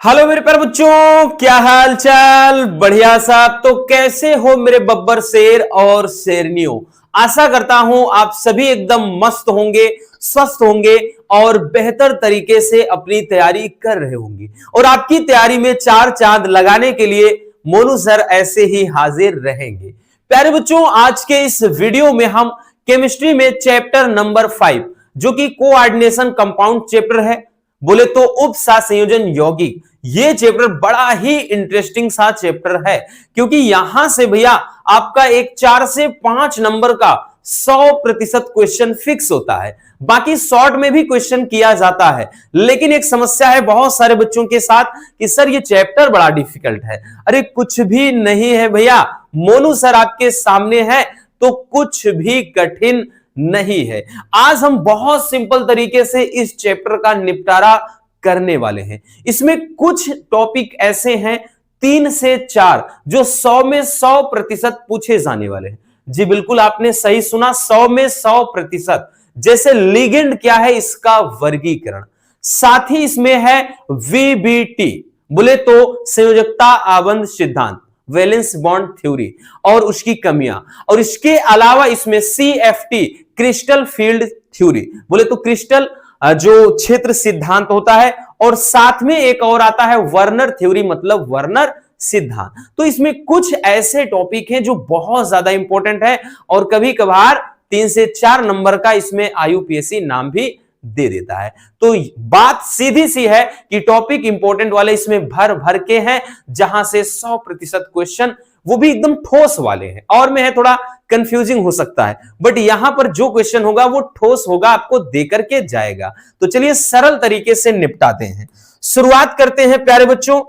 Hello मेरे प्यारे बच्चों, क्या हाल चाल। बढ़िया साहब। तो कैसे हो मेरे बब्बर शेर और शेरनियों। आशा करता हूं आप सभी एकदम मस्त होंगे, स्वस्थ होंगे और बेहतर तरीके से अपनी तैयारी कर रहे होंगे। और आपकी तैयारी में चार चांद लगाने के लिए मोनू सर ऐसे ही हाजिर रहेंगे। प्यारे बच्चों, आज के इस वीडियो में हम केमिस्ट्री में चैप्टर नंबर 5 जो कि कोऑर्डिनेशन कंपाउंड चैप्टर है, बोले तो उप संयोजन यौगिक, ये चैप्टर बड़ा ही इंटरेस्टिंग सा चैप्टर है। क्योंकि यहां से भैया आपका एक 4 से 5 नंबर का 100% क्वेश्चन फिक्स होता है। बाकी शॉर्ट में भी क्वेश्चन किया जाता है, लेकिन एक समस्या है बहुत सारे बच्चों के साथ कि सर ये चैप्टर बड़ा डिफिकल्ट है। अरे कुछ भी नहीं है भैया, मोनू सर आपके सामने है तो कुछ भी कठिन नहीं है। आज हम बहुत सिंपल तरीके से इस चैप्टर का निपटारा करने वाले हैं। इसमें कुछ टॉपिक ऐसे हैं 3 से 4 जो 100 में 100% पूछे जाने वाले हैं। जी बिल्कुल, आपने सही सुना, 100 में 100%। जैसे लिगेंड क्या है, इसका वर्गीकरण, साथ ही इसमें है वीबीटी, बोले तो संयोजकता आबंध सिद्धांत, वैलेंस बॉन्ड थ्योरी और उसकी कमियां, और इसके अलावा इसमें सीएफटी, क्रिस्टल फील्ड थ्योरी, बोले तो क्रिस्टल जो क्षेत्र सिद्धांत होता है, और साथ में एक और आता है वर्नर थ्योरी, मतलब वर्नर सिद्धांत। तो इसमें कुछ ऐसे टॉपिक हैं जो बहुत ज्यादा इंपॉर्टेंट है और कभी कभार 3 से 4 नंबर का इसमें आईयूपीएससी नाम भी दे देता है। तो बात सीधी सी है कि टॉपिक इंपॉर्टेंट वाले इसमें भर भर के हैं, जहां से 100% क्वेश्चन वो भी एकदम ठोस वाले हैं। और में है थोड़ा कंफ्यूजिंग हो सकता है, बट यहां पर जो क्वेश्चन होगा वो ठोस होगा, आपको देकर के जाएगा। तो चलिए सरल तरीके से निपटाते हैं। शुरुआत करते हैं प्यारे बच्चों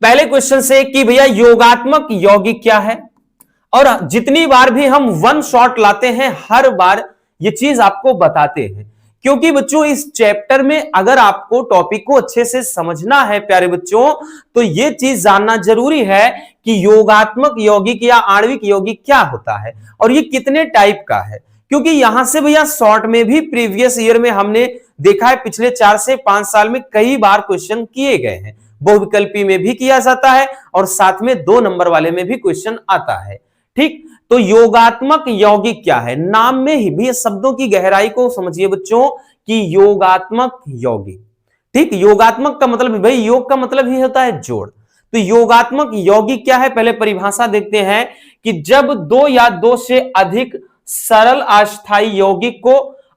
पहले क्वेश्चन से कि भैया योगात्मक यौगिक क्या है। और जितनी बार भी हम वन शॉट लाते हैं हर बार ये चीज आपको बताते हैं, क्योंकि बच्चों इस चैप्टर में अगर आपको टॉपिक को अच्छे से समझना है प्यारे बच्चों, तो ये चीज जानना जरूरी है कि योगात्मक यौगिक या आणविक यौगिक क्या होता है और ये कितने टाइप का है। क्योंकि यहां से भैया शॉर्ट में भी प्रीवियस ईयर में हमने देखा है, पिछले 4 से 5 साल में कई बार क्वेश्चन किए गए हैं। बहुविकल्पी में भी किया जाता है और साथ में 2 नंबर वाले में भी क्वेश्चन आता है। ठीक, तो योगात्मक यौगिक क्या है, नाम में ही भी शब्दों की गहराई को समझिए बच्चों कि योगात्मक यौगिक। ठीक, योगात्मक का मतलब भाई योग का मतलब ही होता है जोड़। तो योगात्मक यौगिक क्या है, पहले परिभाषा देखते हैं कि जब 2 या 2 से अधिक सरल अस्थायी यौगिक को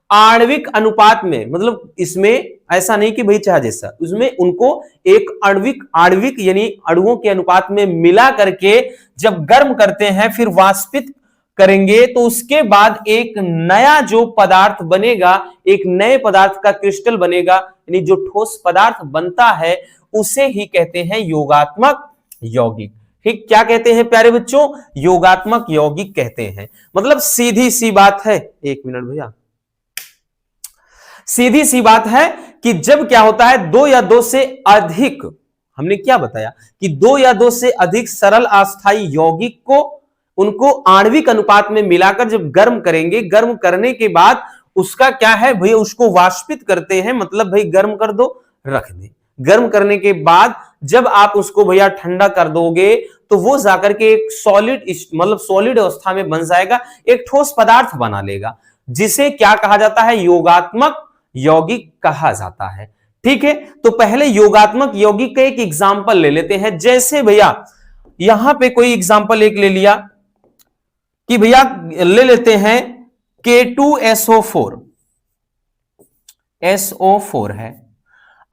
आणविक अनुपात में, मतलब इसमें ऐसा नहीं कि भाई चाह जैसा, उसमें उनको एक आणविक यानी अणुओं के अनुपात में मिला करके जब गर्म करते हैं फिर वाष्पित करेंगे, तो उसके बाद एक नया जो पदार्थ बनेगा, एक नए पदार्थ का क्रिस्टल बनेगा, यानी जो ठोस पदार्थ बनता है उसे ही कहते हैं योगात्मक यौगिक। ठीक, क्या कहते हैं प्यारे बच्चों, योगात्मक यौगिक कहते हैं। मतलब सीधी सी बात है, एक मिनट भैया, सीधी सी बात है कि जब क्या होता है 2 या 2 से अधिक, हमने क्या बताया कि 2 या 2 से अधिक सरल अस्थायी यौगिक को उनको आणविक अनुपात में मिलाकर जब गर्म करेंगे, गर्म करने के बाद उसका क्या है भैया, उसको वाष्पित करते हैं, मतलब भाई गर्म कर दो रख दे। गर्म करने के बाद जब आप उसको भैया ठंडा कर दोगे तो वो जाकर के एक सॉलिड, मतलब सॉलिड अवस्था में बन जाएगा, एक ठोस पदार्थ बना लेगा, जिसे क्या कहा जाता है, योगात्मक यौगिक कहा जाता है। ठीक है, तो पहले योगात्मक यौगिक का एक एग्जांपल ले लेते हैं। जैसे भैया यहां पे कोई एग्जांपल एक ले लिया कि भैया ले लेते हैं K2SO4, SO4 है,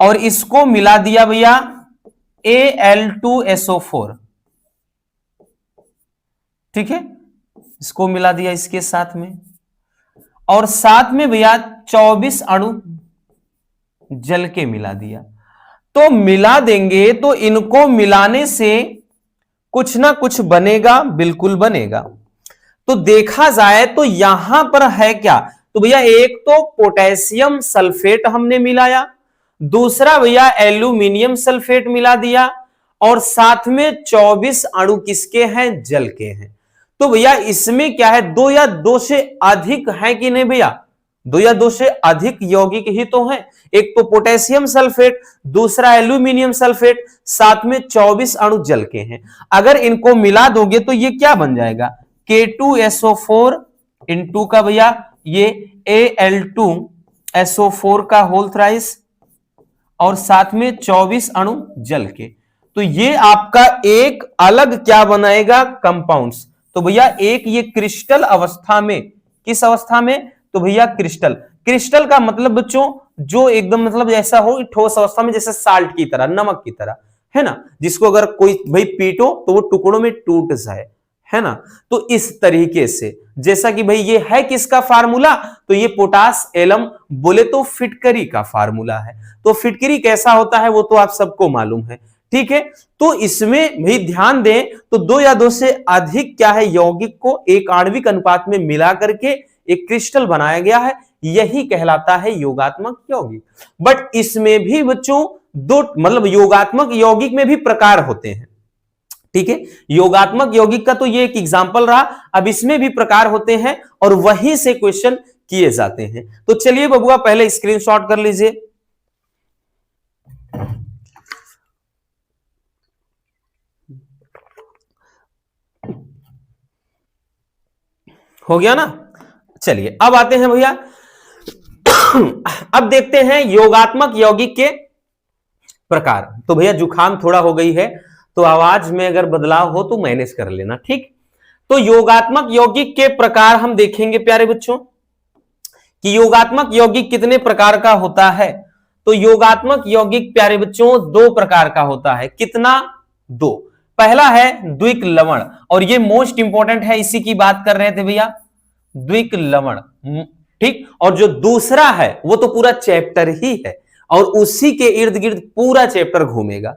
और इसको मिला दिया भैया Al2SO4। ठीक है, इसको मिला दिया इसके साथ में, और साथ में भैया 24 अणु जल के मिला दिया। तो मिला देंगे तो इनको मिलाने से कुछ ना कुछ बनेगा, बिल्कुल बनेगा। तो देखा जाए तो यहां पर है क्या, तो भैया एक तो पोटेशियम सल्फेट हमने मिलाया, दूसरा भैया एल्यूमिनियम सल्फेट मिला दिया, और साथ में 24 अणु किसके हैं, जल के हैं। तो भैया इसमें क्या है, 2 या 2 से अधिक है कि नहीं भैया, दो या दो से अधिक यौगिक ही तो हैं। एक तो पोटेशियम सल्फेट, दूसरा एल्यूमिनियम सल्फेट, साथ में 24 अणु जल के हैं। अगर इनको मिला दोगे तो ये क्या बन जाएगा, K2SO4 इंटू का भैया ये Al2SO4 का होल थ्राइस और साथ में 24 अणु जल के। तो ये आपका एक अलग क्या बनाएगा, कंपाउंड्स। तो भैया एक ये क्रिस्टल अवस्था में, किस अवस्था में, तो भैया क्रिस्टल। क्रिस्टल का मतलब बच्चों जो एकदम मतलब ऐसा हो ठोस अवस्था में, जैसे साल्ट की तरह, नमक की तरह, है ना, जिसको अगर कोई भाई पीटो तो वो टुकड़ों में टूट जाए, है ना। तो इस तरीके से, जैसा कि भाई ये है किसका फार्मूला, तो ये पोटास एलम बोले तो फिटकरी का फार्मूला है। तो फिटकरी कैसा होता है वो तो आप सबको मालूम है, ठीक है। तो इसमें भी ध्यान दें तो दो या दो से अधिक क्या है यौगिक को एक आणविक अनुपात में मिला करके एक क्रिस्टल बनाया गया है, यही कहलाता है योगात्मक यौगिक। बट इसमें भी बच्चों दो मतलब योगात्मक यौगिक में भी प्रकार होते हैं, ठीक है। योगात्मक यौगिक का तो ये एक एग्जांपल रहा, अब इसमें भी प्रकार होते हैं और वहीं से क्वेश्चन किए जाते हैं। तो चलिए बबुआ पहले स्क्रीनशॉट कर लीजिए। हो गया ना, चलिए अब आते हैं भैया अब देखते हैं योगात्मक यौगिक के प्रकार। तो भैया जुकाम थोड़ा हो गई है तो आवाज में अगर बदलाव हो तो मैनेज कर लेना, ठीक। तो योगात्मक यौगिक के प्रकार हम देखेंगे प्यारे बच्चों कि योगात्मक यौगिक कितने प्रकार का होता है। तो योगात्मक यौगिक प्यारे बच्चों दो प्रकार का होता है। कितना, दो। पहला है द्विक लवण, और ये मोस्ट इंपॉर्टेंट है, इसी की बात कर रहे थे भैया, द्विक लवण, ठीक। और जो दूसरा है वो तो पूरा चैप्टर ही है और उसी के इर्द गिर्द पूरा चैप्टर घूमेगा।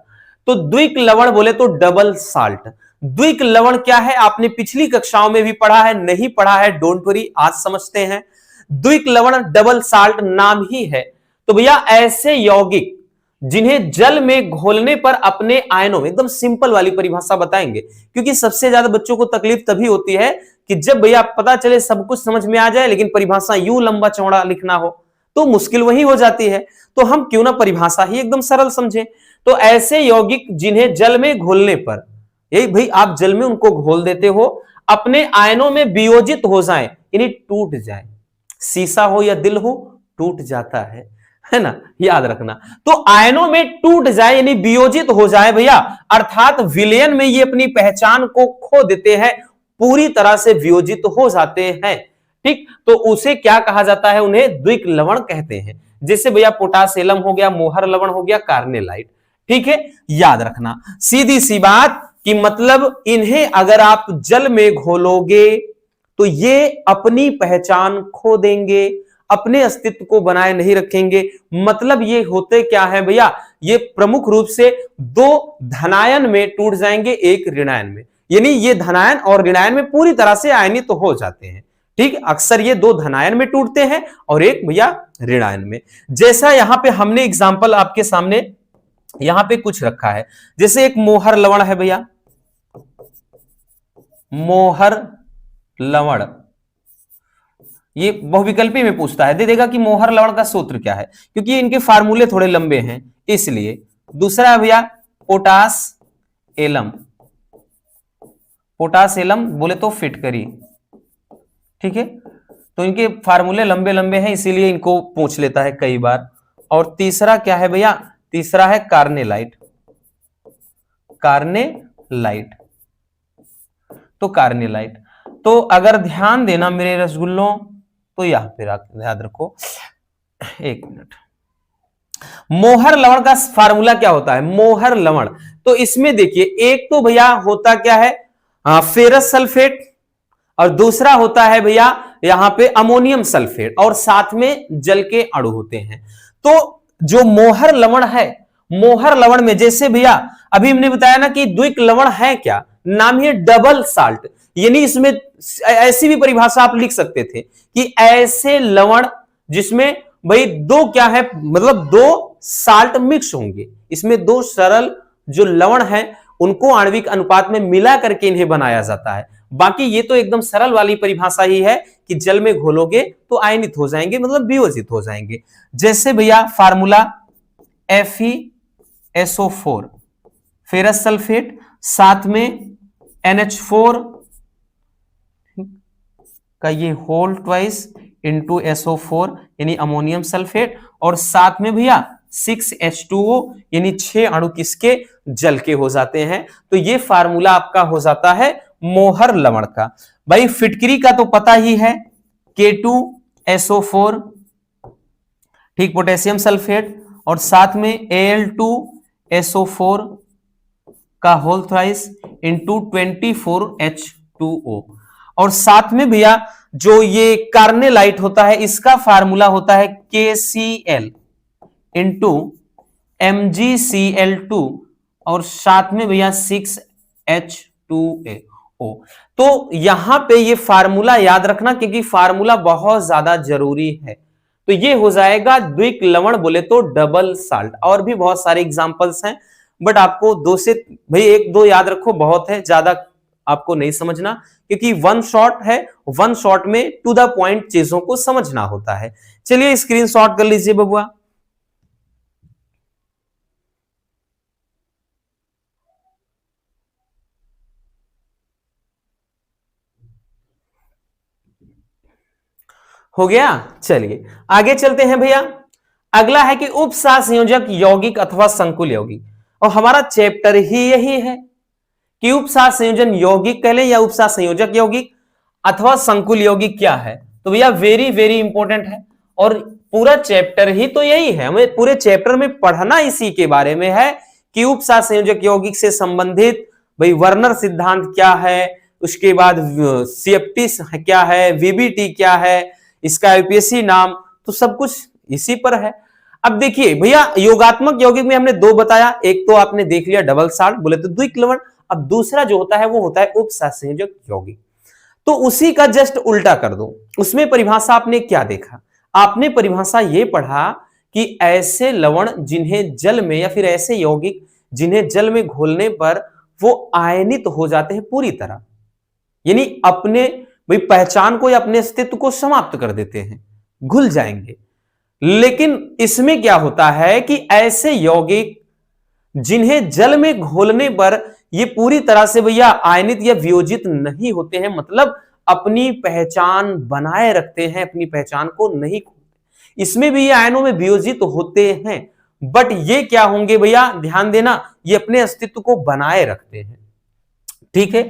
तो द्विक लवण बोले तो डबल साल्ट। द्विक लवण क्या है आपने पिछली कक्षाओं में भी पढ़ा है, नहीं पढ़ा है डोंट वरी, आज समझते हैं। द्विक लवण डबल साल्ट नाम ही है। तो भैया ऐसे यौगिक जिन्हें जल में घोलने पर अपने आयनों में, एकदम सिंपल वाली परिभाषा बताएंगे क्योंकि सबसे ज्यादा बच्चों को तकलीफ तभी होती है कि जब भैया पता चले सब कुछ समझ में आ जाए लेकिन परिभाषा यूं लंबा चौड़ा लिखना हो तो मुश्किल वही हो जाती है। तो हम क्यों ना परिभाषा ही एकदम सरल समझें। तो ऐसे यौगिक जिन्हें जल में घोलने पर, यही भाई आप जल में उनको घोल देते हो, अपने आयनों में वियोजित हो जाए यानी टूट जाए। शीशा हो या दिल हो टूट जाता है ना, याद रखना। तो आयनों में टूट जाए यानी वियोजित हो जाए भैया, अर्थात विलयन में ये अपनी पहचान को खो देते हैं, पूरी तरह से वियोजित हो जाते हैं, ठीक। तो उसे क्या कहा जाता है, उन्हें द्विक लवण कहते हैं। जैसे भैया पोटासियम हो गया, मोहर लवण हो गया, कार्नेलाइट, ठीक है। याद रखना सीधी सी बात कि मतलब इन्हें अगर आप जल में घोलोगे तो ये अपनी पहचान खो देंगे, अपने अस्तित्व को बनाए नहीं रखेंगे। मतलब ये होते क्या है भैया, ये प्रमुख रूप से दो धनायन में टूट जाएंगे, एक ऋणायन में, यानी ये धनायन और ऋणायन में पूरी तरह से आयनित तो हो जाते हैं, ठीक। अक्सर ये दो धनायन में टूटते हैं और एक भैया ऋणायन में। जैसा यहां पे हमने एग्जांपल आपके सामने यहां पे कुछ रखा है, जैसे एक मोहर लवण है भैया, मोहर लवण, ये बहुविकल्पी में पूछता है, दे देगा कि मोहर लवण का सूत्र क्या है, क्योंकि इनके फार्मूले थोड़े लंबे हैं इसलिए। दूसरा है भैया पोटास एलम, पोटास एलम बोले तो फिटकरी, ठीक है। तो इनके फार्मूले लंबे लंबे हैं इसीलिए इनको पूछ लेता है कई बार। और तीसरा क्या है भैया, तीसरा है कार्नेलाइट, कार्नेलाइट। तो कार्नेलाइट, तो अगर ध्यान देना मेरे रसगुल्लों तो यहां पे याद रखो, एक मिनट। मोहर लवण का फार्मूला क्या होता है, मोहर लवण, तो इसमें देखिए एक तो भैया होता क्या है फेरस सल्फेट और दूसरा होता है भैया यहां पे अमोनियम सल्फेट और साथ में जल के अणु होते हैं। तो जो मोहर लवण है, मोहर लवण में जैसे भैया अभी हमने बताया ना कि द्विक लवण है क्या, नाम ही डबल साल्ट, यानी इसमें ऐसी भी परिभाषा आप लिख सकते थे कि ऐसे लवण जिसमें भाई दो क्या है, मतलब दो साल्ट मिक्स होंगे, इसमें दो सरल जो लवण है उनको आणविक अनुपात में मिला करके इन्हें बनाया जाता है, बाकी ये तो एकदम सरल वाली परिभाषा ही है कि जल में घोलोगे तो आयनित हो जाएंगे, मतलब वियोजित हो जाएंगे। जैसे भैया फार्मूला FeSO4 फेरस सल्फेट, साथ में NH4 का ये होल ट्वाइस इंटू SO4 यानी अमोनियम सल्फेट, और साथ में भैया 6H2O यानी 6 अणु किसके, जल के हो जाते हैं। तो ये फार्मूला आपका हो जाता है मोहर लवण का। भाई फिटकरी का तो पता ही है, K2SO4 ठीक, पोटेशियम सल्फेट, और साथ में Al2SO4 का होल थ्राइस इंटू 24H2O, और साथ में भैया जो ये कार्नेलाइट होता है इसका फार्मूला होता है KCl इंटू MgCl2, और साथ में भैया 6H2O। तो यहां पे ये फार्मूला याद रखना क्योंकि फार्मूला बहुत ज्यादा जरूरी है। तो ये हो जाएगा द्विक लवण, बोले तो डबल साल्ट। और भी बहुत सारे एग्जांपल्स हैं, बट आपको दो से भाई एक दो याद रखो, बहुत है, ज्यादा आपको नहीं समझना क्योंकि वन शॉट है, वन शॉट में टू द पॉइंट चीजों को समझना होता है। चलिए स्क्रीनशॉट कर लीजिए बबुआ। हो गया, चलिए आगे चलते हैं भैया। अगला है कि उपसहसंयोजक यौगिक अथवा संकुल यौगिक, और हमारा चैप्टर ही यही है कि उपसहसंयोजन यौगिक कह लें या उपसहसंयोजक यौगिक अथवा संकुल यौगिक क्या है। तो भैया वेरी वेरी इंपॉर्टेंट है, और पूरा चैप्टर ही तो यही है, हमें पूरे चैप्टर में पढ़ना इसी के बारे में है कि उपसहसंयोजक यौगिक से संबंधित भाई वर्नर सिद्धांत क्या है, उसके बाद CFT क्या है, VBT क्या है, इसका यूपीएससी नाम, तो सब कुछ इसी पर है। अब देखिए भैया योगात्मक यौगिक में हमने दो बताया, एक तो आपने देख लिया डबल साल्ट बोले तो द्विक लवण, अब दूसरा जो होता है वो होता है उपसहसंयोजक यौगिक। तो उसी का जस्ट उल्टा कर दो, उसमें परिभाषा आपने क्या देखा, आपने परिभाषा ये पढ़ा कि ऐसे लवण जिन्हें जल में या फिर ऐसे यौगिक जिन्हें जल में घोलने पर वो आयनित हो जाते हैं पूरी तरह, यानी अपने भाई पहचान को या अपने अस्तित्व को समाप्त कर देते हैं, घुल जाएंगे। लेकिन इसमें क्या होता है कि ऐसे यौगिक जिन्हें जल में घोलने पर ये पूरी तरह से भैया आयनित या वियोजित नहीं होते हैं, मतलब अपनी पहचान बनाए रखते हैं, अपनी पहचान को नहीं खोते। इसमें भी ये आयनों में वियोजित होते हैं, बट ये क्या होंगे भैया, ध्यान देना, ये अपने अस्तित्व को बनाए रखते हैं। ठीक है,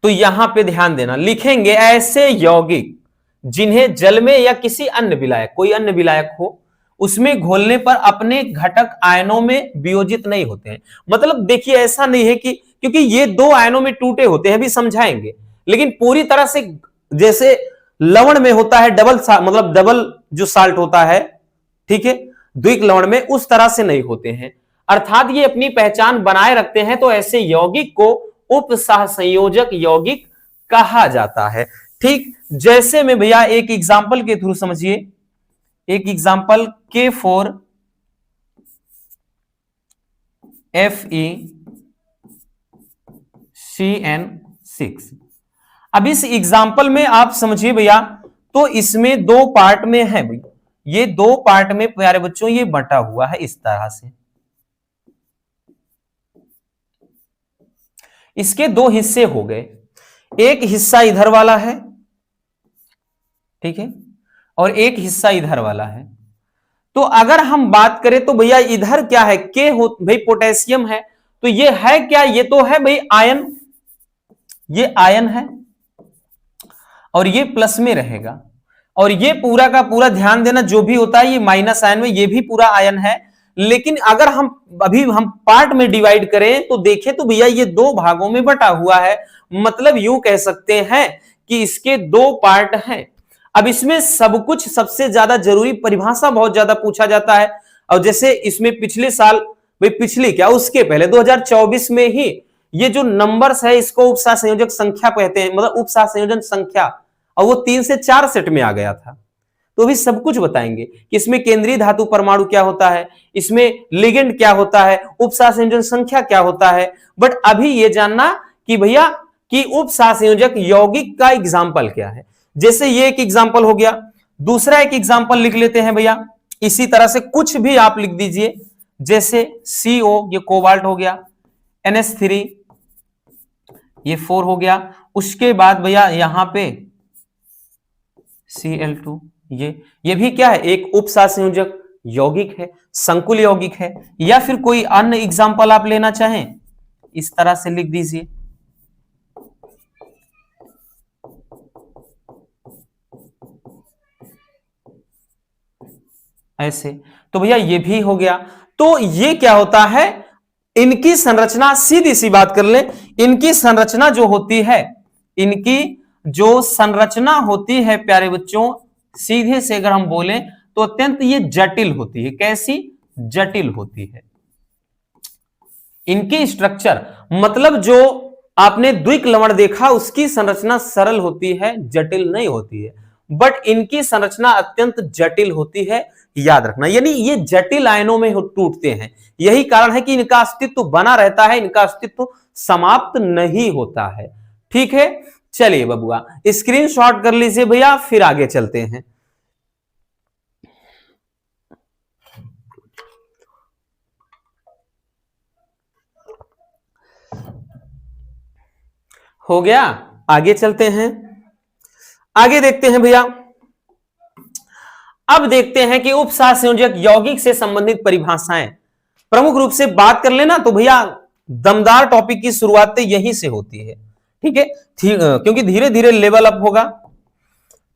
तो यहां पे ध्यान देना, लिखेंगे ऐसे यौगिक जिन्हें जल में या किसी अन्य विलायक, कोई अन्य विलायक हो, उसमें घोलने पर अपने घटक आयनों में वियोजित नहीं होते हैं। मतलब देखिए ऐसा नहीं है कि क्योंकि ये दो आयनों में टूटे होते हैं, भी समझाएंगे, लेकिन पूरी तरह से जैसे लवण में होता है डबल, मतलब डबल जो साल्ट होता है, ठीक है, द्विक लवण में उस तरह से नहीं होते हैं, अर्थात ये अपनी पहचान बनाए रखते हैं। तो ऐसे यौगिक को उपसहसंयोजक यौगिक कहा जाता है। ठीक, जैसे में भैया एक एग्जाम्पल के थ्रू समझिए, एक एग्जाम्पल K4FeCN6। अब इस एग्जाम्पल में आप समझिए भैया, तो इसमें दो पार्ट में है भैया, ये दो पार्ट में प्यारे बच्चों ये बटा हुआ है इस तरह से, इसके दो हिस्से हो गए, एक हिस्सा इधर वाला है, ठीक है, और एक हिस्सा इधर वाला है। तो अगर हम बात करें तो भैया इधर क्या है, के हो भाई पोटेशियम है, तो ये है क्या, ये तो है भाई आयन, ये आयन है और ये प्लस में रहेगा, और ये पूरा का पूरा ध्यान देना जो भी होता है ये माइनस आयन में, ये भी पूरा आयन है। लेकिन अगर हम अभी हम पार्ट में डिवाइड करें तो देखें तो भैया ये दो भागों में बटा हुआ है, मतलब यूं कह सकते हैं कि इसके दो पार्ट हैं। अब इसमें सब कुछ सबसे ज्यादा जरूरी परिभाषा बहुत ज्यादा पूछा जाता है, और जैसे इसमें पिछले साल भाई पिछले क्या उसके पहले 2024 में ही ये जो नंबर्स है इसको उपसहसंयोजक संख्या कहते हैं, मतलब उपसहसंयोजन संख्या, और वो 3 से 4 सेट में आ गया था। तो भी सब कुछ बताएंगे कि इसमें केंद्रीय धातु परमाणु क्या होता है, इसमें लिगेंड क्या होता है, उपसहसंयोजन संख्या क्या होता है। बट अभी ये जानना कि भैया कि उपसहसंयोजक यौगिक का एग्जाम्पल क्या है। जैसे ये एक एग्जाम्पल हो गया, दूसरा एक एग्जाम्पल लिख लेते हैं भैया। इसी तरह से कुछ भी आप लिख दीजिए, जैसे CO ये कोबाल्ट हो गया, NH3 ये 4 हो गया, उसके बाद भैया यहां पे Cl2 ये भी क्या है, एक उपसहसंयोजक यौगिक है, संकुल यौगिक है। या फिर कोई अन्य एग्जाम्पल आप लेना चाहें, इस तरह से लिख दीजिए। ऐसे तो भैया ये भी हो गया। तो ये क्या होता है, इनकी संरचना, सीधी सी बात कर ले, इनकी संरचना जो होती है, इनकी जो संरचना होती है प्यारे बच्चों, सीधे से अगर हम बोलें तो अत्यंत ये जटिल होती है। कैसी? जटिल होती है। इनकी स्ट्रक्चर मतलब जो आपने द्विक लवण देखा उसकी संरचना सरल होती है, जटिल नहीं होती है। बट इनकी संरचना अत्यंत जटिल होती है, याद रखना। यानी ये जटिल आयनों में टूटते हैं, यही कारण है कि इनका अस्तित्व बना रहता है, इनका अस्तित्व समाप्त नहीं होता है। ठीक है, चलिए बबुआ स्क्रीनशॉट कर लीजिए भैया, फिर आगे चलते हैं। हो गया, आगे चलते हैं। आगे देखते हैं भैया, अब देखते हैं कि उपसहसंयोजक यौगिक से संबंधित परिभाषाएं प्रमुख रूप से बात कर लेना। तो भैया दमदार टॉपिक की शुरुआत यहीं से होती है, ठीक है, क्योंकि धीरे धीरे लेवल अप होगा।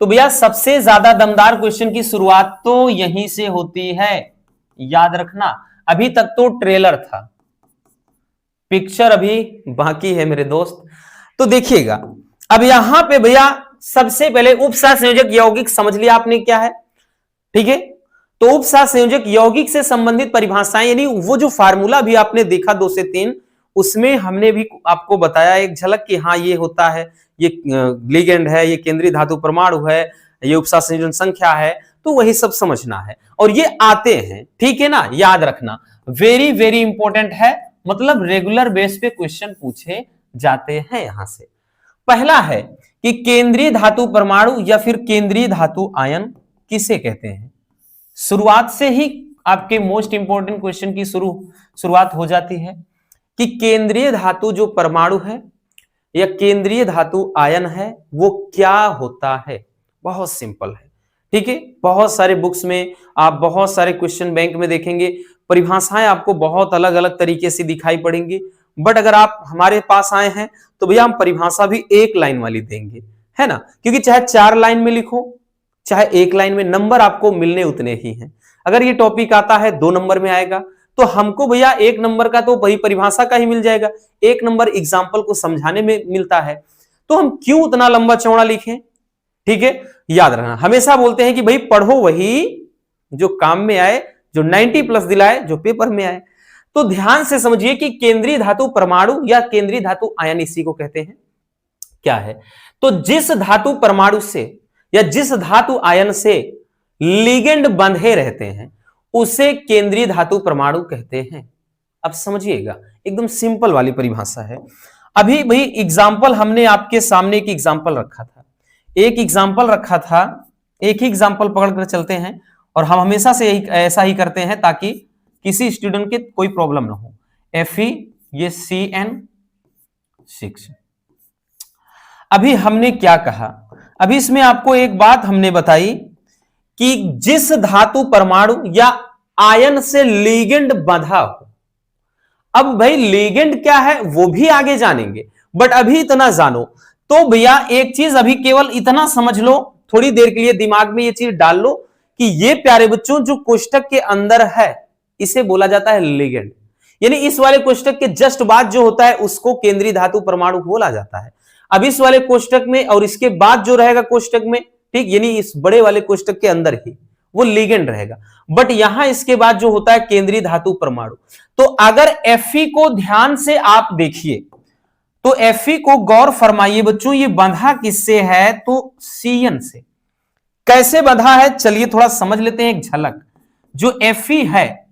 तो भैया सबसे ज्यादा दमदार क्वेश्चन की शुरुआत तो यहीं से होती है, याद रखना। अभी तक तो ट्रेलर था, पिक्चर अभी बाकी है मेरे दोस्त। तो देखिएगा, अब यहां पे भैया सबसे पहले उपसहसंयोजक यौगिक समझ लिया आपने क्या है, ठीक है। तो उपसहसंयोजक यौगिक से संबंधित परिभाषाएं, यानी वो जो फार्मूला भी आपने देखा 2 से 3, उसमें हमने भी आपको बताया एक झलक कि हाँ ये होता है, ये लिगेंड है, ये केंद्रीय धातु परमाणु है, ये उपसहसंयोजन संख्या है। तो वही सब समझना है और ये आते हैं, ठीक है ना, याद रखना। वेरी वेरी इंपॉर्टेंट है, मतलब रेगुलर बेस पे क्वेश्चन पूछे जाते हैं। यहां से पहला है कि केंद्रीय धातु परमाणु या फिर केंद्रीय धातु आयन किसे कहते हैं। शुरुआत से ही आपके मोस्ट इंपॉर्टेंट क्वेश्चन की शुरुआत हो जाती है कि केंद्रीय धातु जो परमाणु है या केंद्रीय धातु आयन है वो क्या होता है। बहुत सिंपल है, ठीक है। बहुत सारे बुक्स में आप बहुत सारे क्वेश्चन बैंक में देखेंगे, परिभाषाएं आपको बहुत अलग अलग तरीके से दिखाई पड़ेंगी। बट अगर आप हमारे पास आए हैं तो भैया हम परिभाषा भी एक लाइन वाली देंगे, है ना, क्योंकि चाहे 4 लाइन में लिखो चाहे 1 लाइन में, नंबर आपको मिलने उतने ही हैं। अगर ये टॉपिक आता है 2 नंबर में आएगा तो हमको भैया 1 नंबर का तो वही परिभाषा का ही मिल जाएगा, 1 नंबर एग्जाम्पल को समझाने में मिलता है। तो हम क्यों उतना लंबा चौड़ा लिखें, ठीक है। याद रखना, हमेशा बोलते हैं कि भाई पढ़ो वही जो काम में आए, जो 90+ दिलाए, जो पेपर में आए। तो ध्यान से समझिए कि केंद्रीय धातु परमाणु या केंद्रीय धातु आयन इसी को कहते हैं। क्या है, तो जिस धातु परमाणु से या जिस धातु आयन से लिगेंड बंधे रहते हैं उसे केंद्रीय धातु परमाणु कहते हैं। अब समझिएगा, एकदम सिंपल वाली परिभाषा है। अभी भाई एग्जाम्पल हमने आपके सामने एक एग्जाम्पल रखा था, एक ही एग्जाम्पल पकड़कर चलते हैं और हम हमेशा से ऐसा ही करते हैं ताकि किसी स्टूडेंट के कोई प्रॉब्लम ना हो। Fe ये CN6। अभी हमने क्या कहा, अभी इसमें आपको एक बात हमने बताई कि जिस धातु परमाणु या आयन से लिगेंड बंधा हो। अब भाई लिगेंड क्या है वो भी आगे जानेंगे, बट अभी इतना जानो तो भैया एक चीज अभी केवल इतना समझ लो, थोड़ी देर के लिए दिमाग में ये चीज डाल लो कि ये प्यारे बच्चों जो कोष्टक के अंदर है इसे बोला जाता है लिगेंड। यानी इस वाले कोष्टक के जस्ट बाद जो होता है उसको केंद्रीय धातु परमाणु बोला जाता है। अब इस वाले कोष्टक में और इसके बाद जो रहेगा कोष्टक में, ठीक, यानी इस बड़े वाले कोष्टक के अंदर ही वो लिगेंड रहेगा। बट यहां इसके बाद जो होता है केंद्रीय धातु परमाणु। तो अगर Fe को ध्यान से आप देखिए तो Fe को गौर फरमाइए बच्चों, ये बंधा किससे है, तो Cn से। कैसे बंधा है चलिए थोड़ा समझ लेते हैं एक झलक। जो Fe है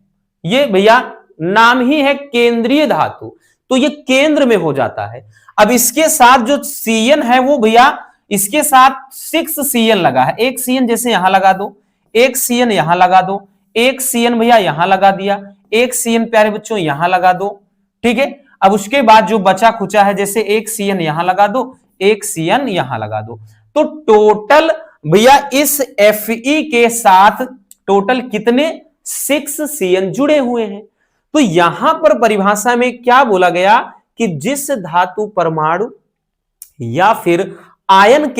ये भैया नाम ही है केंद्रीय धातु, तो ये केंद्र में हो जाता है। अब इसके साथ जो Cn है वो भैया इसके साथ 6 Cn लगा है। एक Cn जैसे यहां लगा दो, एक Cn यहां लगा दो, एक Cn भैया यहां लगा दिया, एक Cn प्यारे बच्चों यहां लगा दो, ठीक है। अब उसके बाद जो बचा खुचा है जैसे एक Cn यहां लगा दो, एक Cn यहां लगा दो, तो टोटल भैया इस Fe के साथ टोटल कितने 6 Cn जुड़े हुए हैं। तो यहां पर परिभाषा में क्या बोला गया कि जिस धातु परमाणु या फिर आयन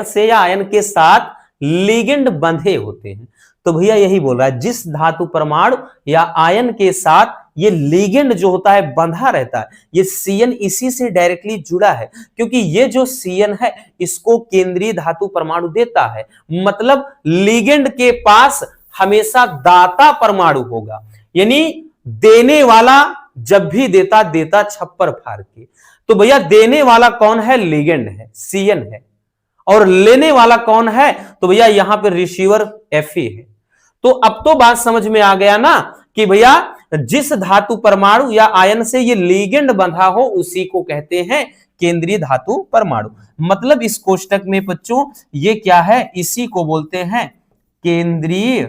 से या आयन के साथ लिगेंड बंधे होते हैं, तो भैया यही बोल रहा है जिस धातु परमाणु या आयन के साथ ये लिगेंड जो होता है बंधा रहता है, ये Cn इसी से डायरेक्टली जुड़ा है, क्योंकि ये जो Cn है इसको केंद्रीय धातु परमाणु देता है, मतलब लिगेंड के पास हमेशा दाता परमाणु होगा, यानी देने वाला जब भी देता छप्पर फाड़ के। तो भैया देने वाला कौन है? लिगेंड है, Cn है, और लेने वाला कौन है? तो भैया यहां पर रिसीवर Fe है। तो अब तो बात समझ में आ गया ना कि भैया जिस धातु परमाणु या आयन से ये लिगेंड बंधा हो उसी को कहते हैं केंद्रीय धातु परमाणु। मतलब इस कोष्टक में बच्चों ये क्या है? इसी को बोलते हैं केंद्रीय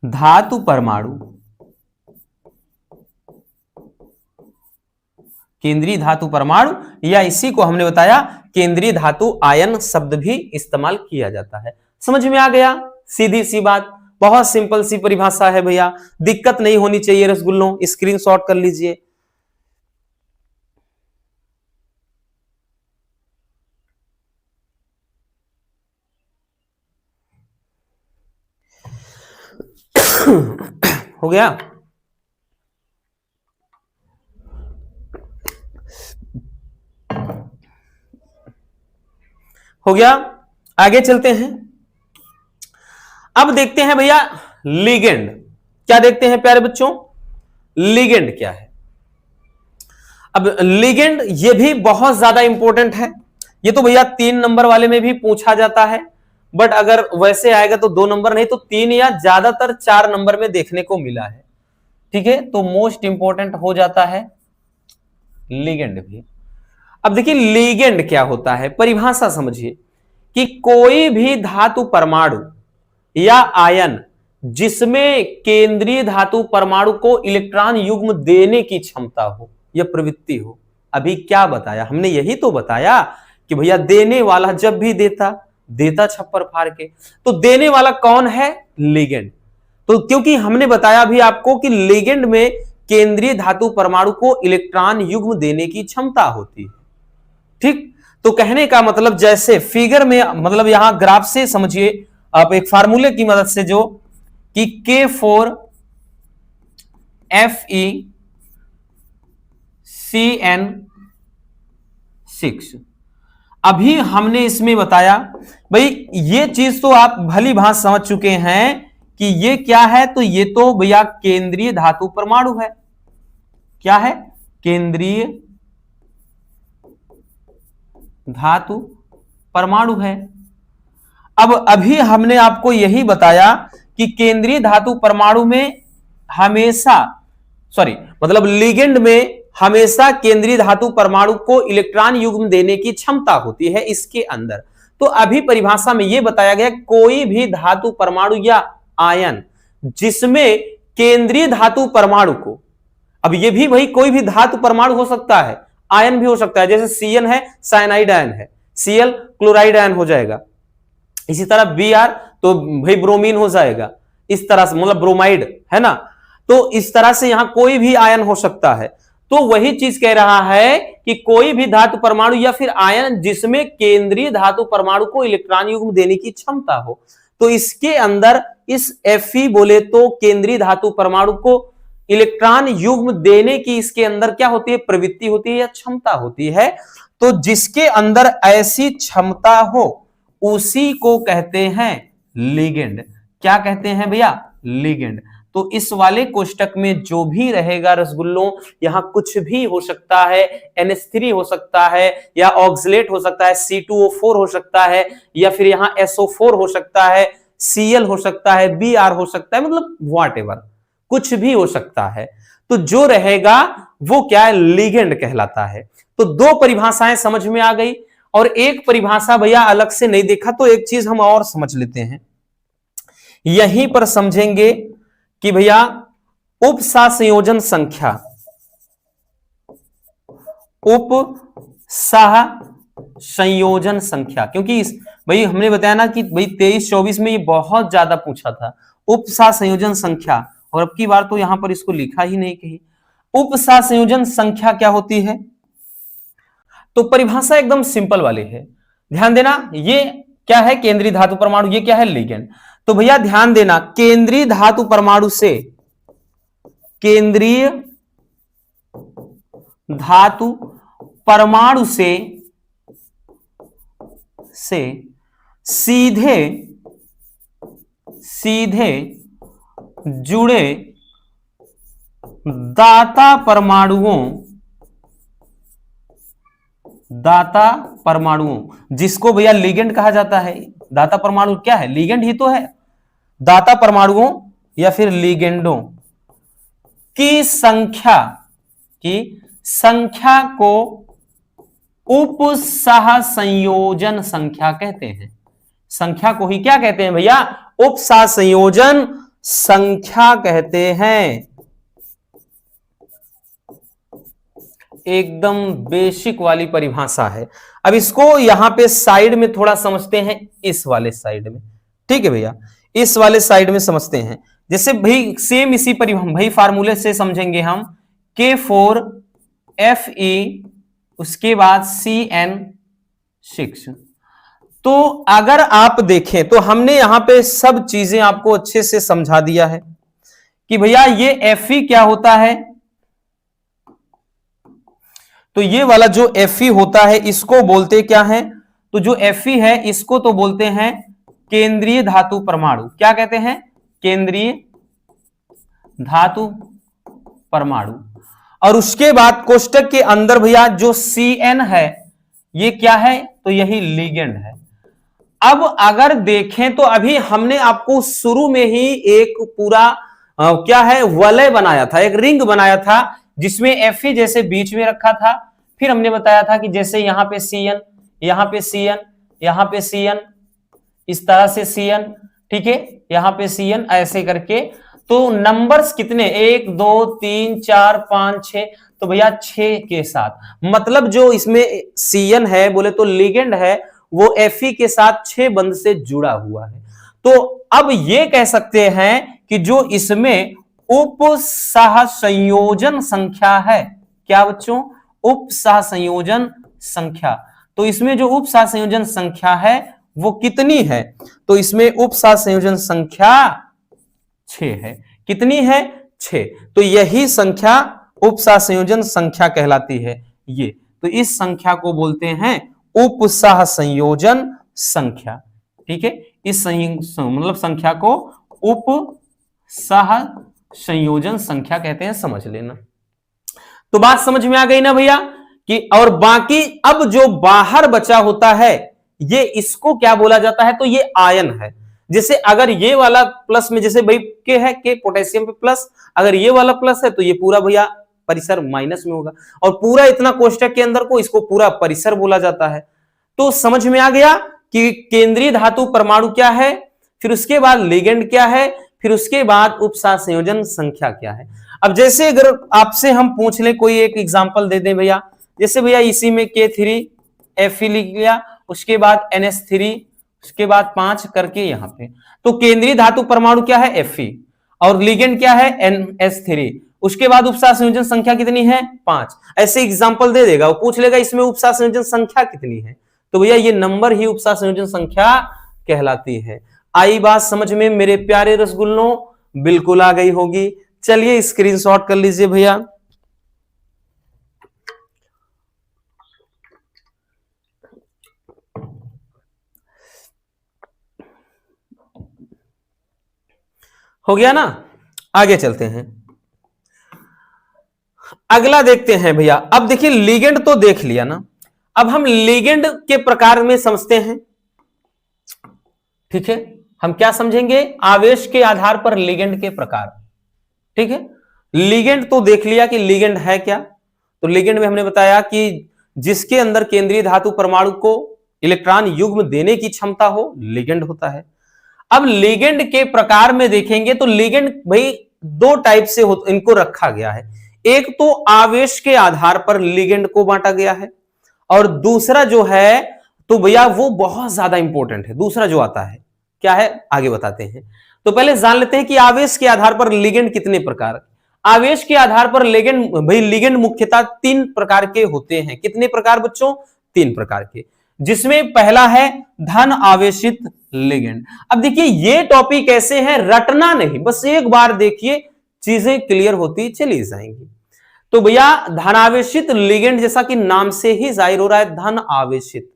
धातु परमाणु। केंद्रीय धातु परमाणु या इसी को हमने बताया केंद्रीय धातु आयन शब्द भी इस्तेमाल किया जाता है। समझ में आ गया? सीधी सी बात, बहुत सिंपल सी परिभाषा है भैया, दिक्कत नहीं होनी चाहिए रसगुल्लों, स्क्रीनशॉट कर लीजिए। हो गया? हो गया? आगे चलते हैं। अब देखते हैं भैया लिगेंड क्या देखते हैं प्यारे बच्चों। लिगेंड क्या है? अब लिगेंड ये भी बहुत ज्यादा इंपॉर्टेंट है। ये तो भैया 3 नंबर वाले में भी पूछा जाता है, बट अगर वैसे आएगा तो 2 नंबर नहीं तो 3 या ज्यादातर 4 नंबर में देखने को मिला है। ठीक है, तो मोस्ट इंपॉर्टेंट हो जाता है लिगेंड भी। अब देखिए लिगेंड क्या होता है, परिभाषा समझिए कि कोई भी धातु परमाणु या आयन जिसमें केंद्रीय धातु परमाणु को इलेक्ट्रॉन युग्म देने की क्षमता हो या प्रवृत्ति हो। अभी क्या बताया हमने? यही तो बताया कि भैया देने वाला जब भी देता छप्पर फाड़ के। तो देने वाला कौन है? लिगेंड। तो क्योंकि हमने बताया भी आपको कि लिगेंड में केंद्रीय धातु परमाणु को इलेक्ट्रॉन युग्म देने की क्षमता होती है। ठीक, तो कहने का मतलब जैसे फिगर में, मतलब यहां ग्राफ से समझिए आप एक फार्मूले की मदद से, जो कि K4FeCN6। अभी हमने इसमें बताया भाई, ये चीज तो आप भली भांति समझ चुके हैं कि ये क्या है। तो ये तो भैया केंद्रीय धातु परमाणु है। क्या है? केंद्रीय धातु परमाणु है। अब अभी हमने आपको यही बताया कि केंद्रीय धातु परमाणु में हमेशा, मतलब लिगेंड में हमेशा केंद्रीय धातु परमाणु को इलेक्ट्रॉन युग्म देने की क्षमता होती है इसके अंदर। तो अभी परिभाषा में यह बताया गया कोई भी धातु परमाणु या आयन जिसमें केंद्रीय धातु परमाणु को, अब यह भी भाई कोई भी धातु परमाणु हो सकता है, आयन भी हो सकता है, जैसे Cn है साइनाइड आयन है, Cl क्लोराइड आयन हो जाएगा, इसी तरह Br तो भाई ब्रोमीन हो जाएगा, इस तरह से मतलब ब्रोमाइड है ना। तो इस तरह से यहां कोई भी आयन हो सकता है। तो वही चीज कह रहा है कि कोई भी धातु परमाणु या फिर आयन जिसमें केंद्रीय धातु परमाणु को इलेक्ट्रॉन युग्म देने की क्षमता हो, तो इसके अंदर इस Fe बोले तो केंद्रीय धातु परमाणु को इलेक्ट्रॉन युग्म देने की इसके अंदर क्या होती है? प्रवृत्ति होती है या क्षमता होती है। तो जिसके अंदर ऐसी क्षमता हो उसी को कहते हैं लिगेंड। क्या कहते हैं भैया? लिगेंड। तो इस वाले कोष्टक में जो भी रहेगा रसगुल्लों, यहां कुछ भी हो सकता है, NH3 हो सकता है या ऑक्सलेट हो सकता है, C2O4 हो सकता है, या फिर यहां SO4 हो सकता है, Cl हो सकता है, Br हो सकता है, मतलब व्हाटएवर कुछ भी हो सकता है। तो जो रहेगा वो क्या है? लिगेंड कहलाता है। तो दो परिभाषाएं समझ में आ गई, और एक परिभाषा भैया अलग से नहीं देखा, तो एक चीज हम और समझ लेते हैं, यहीं पर समझेंगे कि भैया उप सहसंयोजन संख्या, उप सहसंयोजन संख्या, क्योंकि इस भाई हमने बताया ना कि भाई 23-24 में ये बहुत ज्यादा पूछा था उप सहसंयोजन संख्या, और अब की बार तो यहां पर इसको लिखा ही नहीं कहीं। उप सहसंयोजन संख्या क्या होती है? तो परिभाषा एकदम सिंपल वाली है, ध्यान देना। ये क्या है? केंद्रीय धातु परमाणु। ये क्या है? लिगेंड। तो भैया ध्यान देना, केंद्रीय धातु परमाणु से, केंद्रीय धातु परमाणु से सीधे जुड़े दाता परमाणुओं, जिसको भैया लिगेंड कहा जाता है। दाता परमाणु क्या है? लिगेंड ही तो है। दाता परमाणुओं या फिर लिगेंडों की संख्या को उप सहसंयोजन संख्या कहते हैं। संख्या को ही क्या कहते हैं भैया? उप सहसंयोजन संख्या कहते हैं। एकदम बेसिक वाली परिभाषा है। अब इसको यहां पे साइड में थोड़ा समझते हैं, इस वाले साइड में, ठीक है भैया, इस वाले साइड में समझते हैं। जैसे भाई सेम इसी भाई फार्मूले से समझेंगे हम, K4Fe उसके बाद CN6। तो अगर आप देखें तो हमने यहां पे सब चीजें आपको अच्छे से समझा दिया है कि भैया ये Fe क्या होता है। तो ये वाला जो Fe होता है इसको बोलते क्या है? तो जो Fe है इसको तो बोलते हैं केंद्रीय धातु परमाणु। क्या कहते हैं? केंद्रीय धातु परमाणु। और उसके बाद कोष्टक के अंदर भैया जो Cn है ये क्या है? तो यही लिगेंड है। अब अगर देखें तो अभी हमने आपको शुरू में ही एक पूरा क्या है वलय बनाया था, एक रिंग बनाया था, जिसमें Fe जैसे बीच में रखा था। फिर हमने बताया था कि जैसे यहां पे Cn, यहां पे Cn, यहां पे Cn, इस तरह से Cn, ठीक है, यहां पे Cn, ऐसे करके। तो नंबर्स कितने? 1 2 3 4 5 6, तो भैया 6 के साथ, मतलब जो इसमें Cn है बोले तो लिगेंड है, वो Fe के साथ 6 बंध से जुड़ा हुआ है। तो अब ये कह सकते हैं कि जो इसमें उप सहसंयोजन संख्या है, क्या बच्चों? उप सहसंयोजन संख्या। तो इसमें जो उप सहसंयोजन संख्या है वो कितनी है? तो इसमें उप सहसंयोजन संख्या 6 है। कितनी है? 6। तो यही संख्या उप सहसंयोजन संख्या कहलाती है। ये तो इस संख्या को बोलते हैं उप सहसंयोजन संख्या, ठीक है। इस मतलब संख्या को उप सहसंयोजन संख्या कहते हैं, समझ लेना। तो बात समझ में आ गई ना भैया? कि और बाकी अब जो बाहर बचा होता है ये इसको क्या बोला जाता है? तो ये आयन है। जैसे अगर ये वाला प्लस में, जैसे भाई के है के पोटेशियम पे प्लस, अगर ये वाला प्लस है तो ये पूरा भैया परिसर माइनस में होगा, और पूरा इतना कोष्टक के अंदर को इसको पूरा परिसर बोला जाता है। तो समझ में आ गया कि केंद्रीय धातु परमाणु क्या है, फिर उसके बाद लिगेंड क्या है, फिर उसके बाद उप सहसंयोजन संख्या क्या है। अब जैसे अगर आपसे हम पूछ ले, कोई एक एग्जांपल दे दें भैया, जैसे भैया इसी में K3Fe लिख लिया, उसके बाद NH3, उसके बाद 5 करके यहां पे, तो केंद्रीय धातु परमाणु क्या है? Fe, और लिगेंड क्या है? NH3। उसके बाद उप सहसंयोजन संख्या कितनी है? 5। ऐसे एग्जांपल दे देगा, वो पूछ लेगा इसमें उप सहसंयोजन संख्या कितनी है, तो भैया ये नंबर ही उप सहसंयोजन संख्या कहलाती है। आई बात समझ में मेरे प्यारे रसगुल्लों? बिल्कुल आ गई होगी। चलिए स्क्रीनशॉट कर लीजिए भैया। हो गया ना? आगे चलते हैं, अगला देखते हैं भैया। अब देखिए लिगेंड तो देख लिया ना, अब हम लिगेंड के प्रकार में समझते हैं, ठीक है। हम क्या समझेंगे? आवेश के आधार पर लिगेंड के प्रकार, ठीक है। लिगेंड तो देख लिया कि लिगेंड है क्या। तो लिगेंड में हमने बताया कि जिसके अंदर केंद्रीय धातु परमाणु को इलेक्ट्रॉन युग्म देने की क्षमता हो, लिगेंड होता है। अब लिगेंड के प्रकार में देखेंगे तो लिगेंड भाई दो टाइप से इनको रखा गया है। एक तो आवेश के आधार पर लिगेंड को बांटा गया है, और दूसरा जो है तो भैया वो बहुत ज्यादा इंपॉर्टेंट है। दूसरा जो आता है क्या है, आगे बताते हैं। तो पहले जान लेते हैं कि आवेश के आधार पर लिगेंड कितने प्रकार। आवेश के आधार पर लिगेंड, भाई लिगेंड मुख्यतः 3 प्रकार के होते हैं। कितने प्रकार बच्चों? 3 प्रकार के, जिसमें पहला है धन आवेशित लिगेंड। अब देखिए ये टॉपिक ऐसे है, रटना नहीं, बस एक बार देखिए चीजें क्लियर होती चली जाएंगी। तो भैया धनावेशित लिगेंड, जैसा कि नाम से ही जाहिर हो रहा है, धन आवेशित,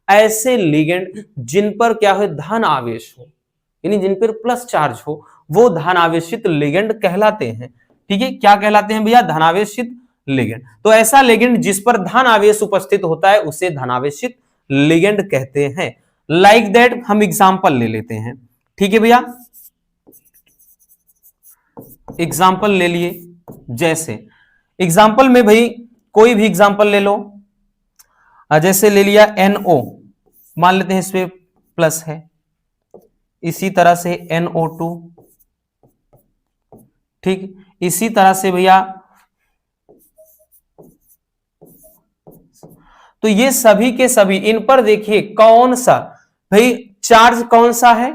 ऐसे लिगेंड जिन पर क्या हो, धन आवेश हो, यानी जिन पर प्लस चार्ज हो, वो धनावेशित लिगेंड कहलाते हैं। ठीक है, क्या कहलाते हैं भैया? धनावेशित लिगेंड। तो ऐसा लिगेंड जिस पर धन आवेश उपस्थित होता है उसे धनावेशित लिगेंड कहते हैं। लाइक दैट हम एग्जांपल ले लेते हैं। ठीक है भैया, एग्जांपल ले लिए, जैसे एग्जांपल में भाई कोई भी एग्जांपल ले लो, जैसे ले लिया NO, मान लेते हैं इस पे प्लस है, इसी तरह से NO2, ठीक, इसी तरह से भैया, तो ये सभी के सभी, इन पर देखिए कौन सा भाई चार्ज कौन सा है?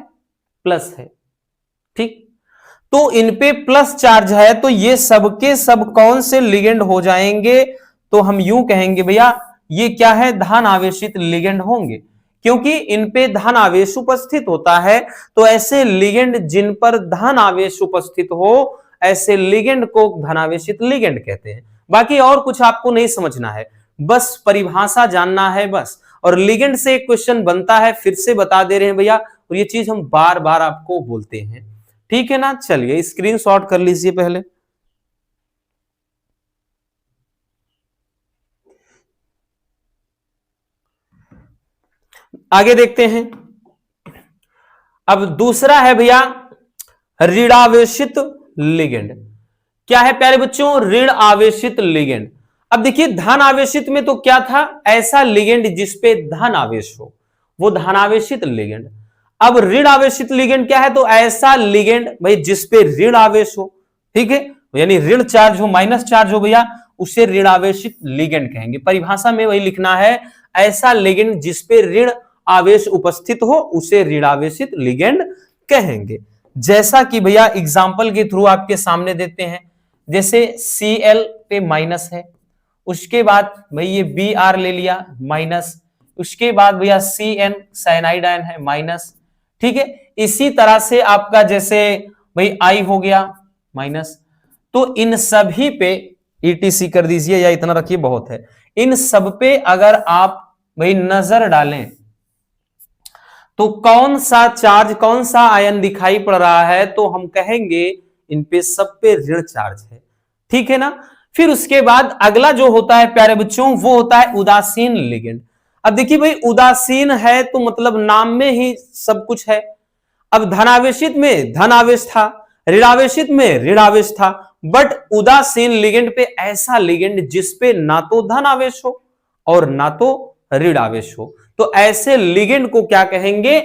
प्लस है। ठीक, तो इन पे प्लस चार्ज है, तो ये सबके सब कौन से लिगेंड हो जाएंगे? तो हम यूं कहेंगे भैया ये क्या है? धन आवेशित लिगेंड होंगे, क्योंकि इन पे धन आवेश उपस्थित होता है। तो ऐसे लिगेंड जिन पर धन आवेश उपस्थित हो, ऐसे लिगेंड को धनावेशित लिगेंड कहते हैं। बाकी और कुछ आपको नहीं समझना है, बस परिभाषा जानना है बस। और लिगेंड से एक क्वेश्चन बनता है, फिर से बता दे रहे हैं भैया, और ये चीज हम बार बार आपको बोलते हैं। ठीक है ना, चलिए स्क्रीनशॉट कर लीजिए पहले। आगे देखते हैं। अब दूसरा है भैया ऋण आवेशित लिगेंड। क्या है प्यारे बच्चों? ऋण आवेशित लिगेंड। अब देखिए धन आवेशित में तो क्या था? ऐसा लिगेंड जिसपे धन आवेश हो, वो धनावेशित लिगेंड। अब ऋण आवेशित लिगेंड क्या है? तो ऐसा लिगेंड भाई जिसपे ऋण आवेश हो, ठीक है, यानी ऋण चार्ज हो, माइनस चार्ज हो भैया, उसे ऋण आवेशित लिगेंड कहेंगे। परिभाषा में वही लिखना है, ऐसा लिगेंड जिसपे ऋण आवेश उपस्थित हो उसे ऋणावेशित लिगेंड कहेंगे। जैसा कि भैया एग्जाम्पल के थ्रू आपके सामने देते हैं, जैसे Cl पे माइनस है, उसके बाद भाई ये Br ले लिया माइनस, उसके बाद भैया Cn साइनाइड आयन है माइनस। ठीक है, इसी तरह से आपका जैसे भाई I हो गया माइनस। तो इन सभी पे ETC कर दीजिए, या इतना रखिए बहुत है। इन सब पे अगर आप भाई नजर डालें तो कौन सा चार्ज, कौन सा आयन दिखाई पड़ रहा है? तो हम कहेंगे इन पे सब पे ऋण चार्ज है। ठीक है ना। फिर उसके बाद अगला जो होता है प्यारे बच्चों, वो होता है उदासीन लिगेंड। अब देखिए भाई उदासीन है तो मतलब नाम में ही सब कुछ है। अब धनावेशित में धन आवेश था, ऋणावेशित में ऋण आवेश था, बट उदासीन लिगेंड पे ऐसा लिगेंड जिसपे ना तो धन आवेश हो और ना तो ऋण आवेश हो, तो ऐसे लिगेंड को क्या कहेंगे?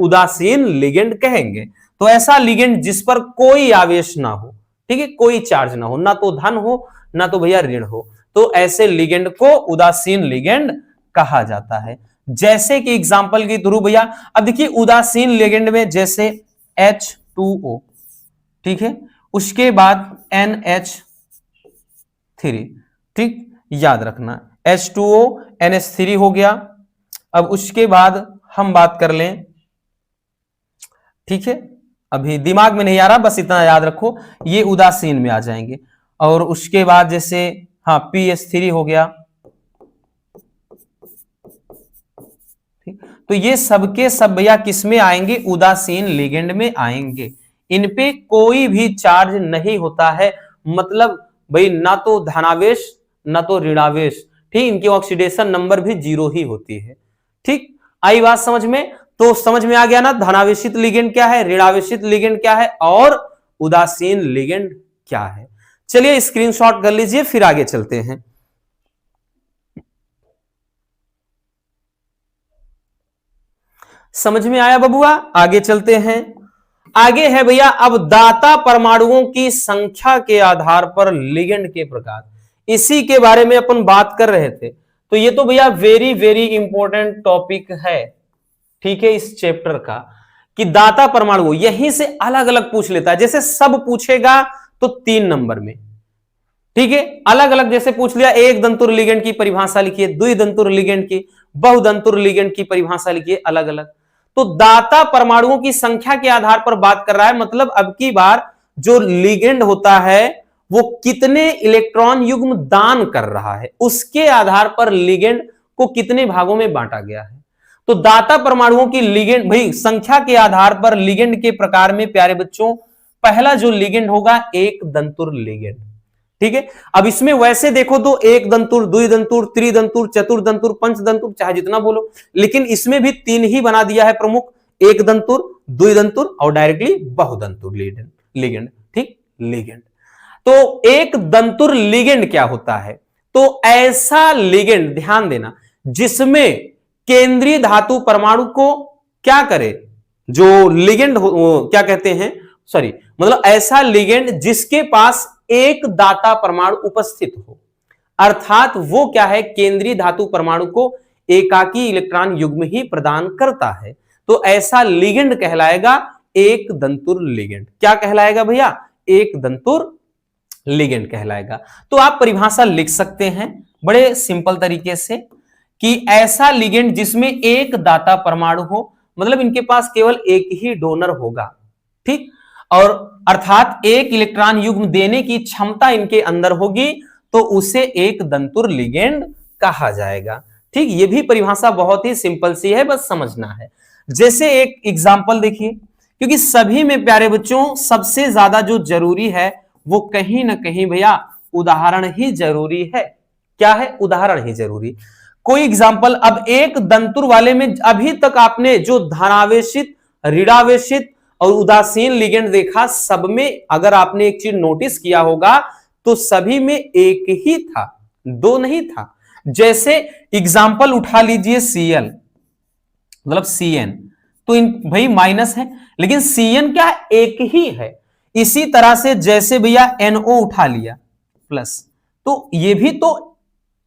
उदासीन लिगेंड कहेंगे। तो ऐसा लिगेंड जिस पर कोई आवेश ना हो, ठीक है, कोई चार्ज ना हो, ना तो धन हो ना तो भैया ऋण हो, तो ऐसे लिगेंड को उदासीन लिगेंड कहा जाता है। जैसे कि एग्जांपल के थ्रू भैया, अब देखिए उदासीन लिगेंड में जैसे H2O, ठीक है, उसके बाद NH3, ठीक, याद रखना H2O NH3 हो गया। अब उसके बाद हम बात कर लें, ठीक है, अभी दिमाग में नहीं आ रहा, बस इतना याद रखो, ये उदासीन में आ जाएंगे। और उसके बाद जैसे हाँ PH3 हो गया, ठीक, तो ये सबके सब भैया किस में आएंगे? उदासीन लिगेंड में आएंगे। इन पे कोई भी चार्ज नहीं होता है, मतलब भाई ना तो धनावेश ना तो ऋणावेश, ठीक, इनकी ऑक्सीडेशन नंबर भी 0 ही होती है। ठीक, आई बात समझ में? तो समझ में आ गया ना धनावेशित लिगेंड क्या है, ऋणावेशित लिगेंड क्या है और उदासीन लिगेंड क्या है। चलिए स्क्रीनशॉट कर लीजिए, फिर आगे चलते हैं। समझ में आया बबुआ? आगे चलते हैं। आगे है भैया अब दाता परमाणुओं की संख्या के आधार पर लिगेंड के प्रकार, इसी के बारे में अपन बात कर रहे थे। तो ये तो भैया वेरी वेरी इंपॉर्टेंट टॉपिक है, ठीक है, इस चैप्टर का, कि दाता परमाणु यहीं से अलग अलग पूछ लेता है। जैसे सब पूछेगा तो 3 नंबर में, ठीक है, अलग अलग जैसे पूछ लिया, एक दंतुर लिगेंड की परिभाषा लिखिए, द्विदंतुर लिगेंड की, बहुदंतुर लिगेंड की परिभाषा लिखिए, अलग अलग। तो दाता परमाणुओं की संख्या के आधार पर बात कर रहा है, मतलब अब की बार जो लिगेंड होता है वो कितने इलेक्ट्रॉन युग्म दान कर रहा है, उसके आधार पर लिगेंड को कितने भागों में बांटा गया है। तो दाता परमाणुओं की लिगेंड भाई संख्या के आधार पर लिगेंड के प्रकार में प्यारे बच्चों, पहला जो लिगेंड होगा एक दंतुर लिगेंड, ठीक है। अब इसमें वैसे देखो तो एक दंतुर, द्विदंतुर, त्रिदंतुर, चतुर्दंतुर, पंचदंतुर, चाहे जितना बोलो, लेकिन इसमें भी 3 ही बना दिया है प्रमुख, एक दंतुर, द्विदंतुर और डायरेक्टली बहुदंतुर लिगेंड, ठीक, लिगेंड। तो एक दंतुर लिगेंड क्या होता है? तो ऐसा लिगेंड, ध्यान देना, जिसमें केंद्रीय धातु परमाणु को क्या करे, जो लिगेंड क्या कहते हैं, सॉरी, मतलब ऐसा लिगेंड जिसके पास एक दाता परमाणु उपस्थित हो, अर्थात वो क्या है, केंद्रीय धातु परमाणु को एकाकी इलेक्ट्रॉन युग्म ही प्रदान करता है, तो ऐसा लिगेंड कहलाएगा एक दंतुर लिगेंड। क्या कहलाएगा भैया? एक दंतुर लिगेंड कहलाएगा। तो आप परिभाषा लिख सकते हैं बड़े सिंपल तरीके से कि ऐसा लिगेंड जिसमें एक दाता परमाणु हो, मतलब इनके पास केवल एक ही डोनर होगा, ठीक, और अर्थात एक इलेक्ट्रॉन युग्म देने की क्षमता इनके अंदर होगी, तो उसे एक दंतुर लिगेंड कहा जाएगा, ठीक। ये भी परिभाषा बहुत ही सिंपल सी है, बस समझना है। जैसे एक एग्जांपल देखिए, क्योंकि सभी में प्यारे बच्चों सबसे ज्यादा जो जरूरी है वो कहीं ना कहीं भैया उदाहरण ही जरूरी है। क्या है? उदाहरण ही जरूरी। कोई एग्जांपल, अब एक दंतुर वाले में अभी तक आपने जो धनावेशित, ऋणावेशित और उदासीन लिगेंड देखा, सब में अगर आपने एक चीज नोटिस किया होगा तो सभी में एक ही था, दो नहीं था। जैसे एग्जांपल उठा लीजिए Cl, मतलब Cn, तो इन भाई माइनस है, लेकिन Cn क्या एक ही है। इसी तरह से जैसे भैया NO उठा लिया प्लस, तो ये भी तो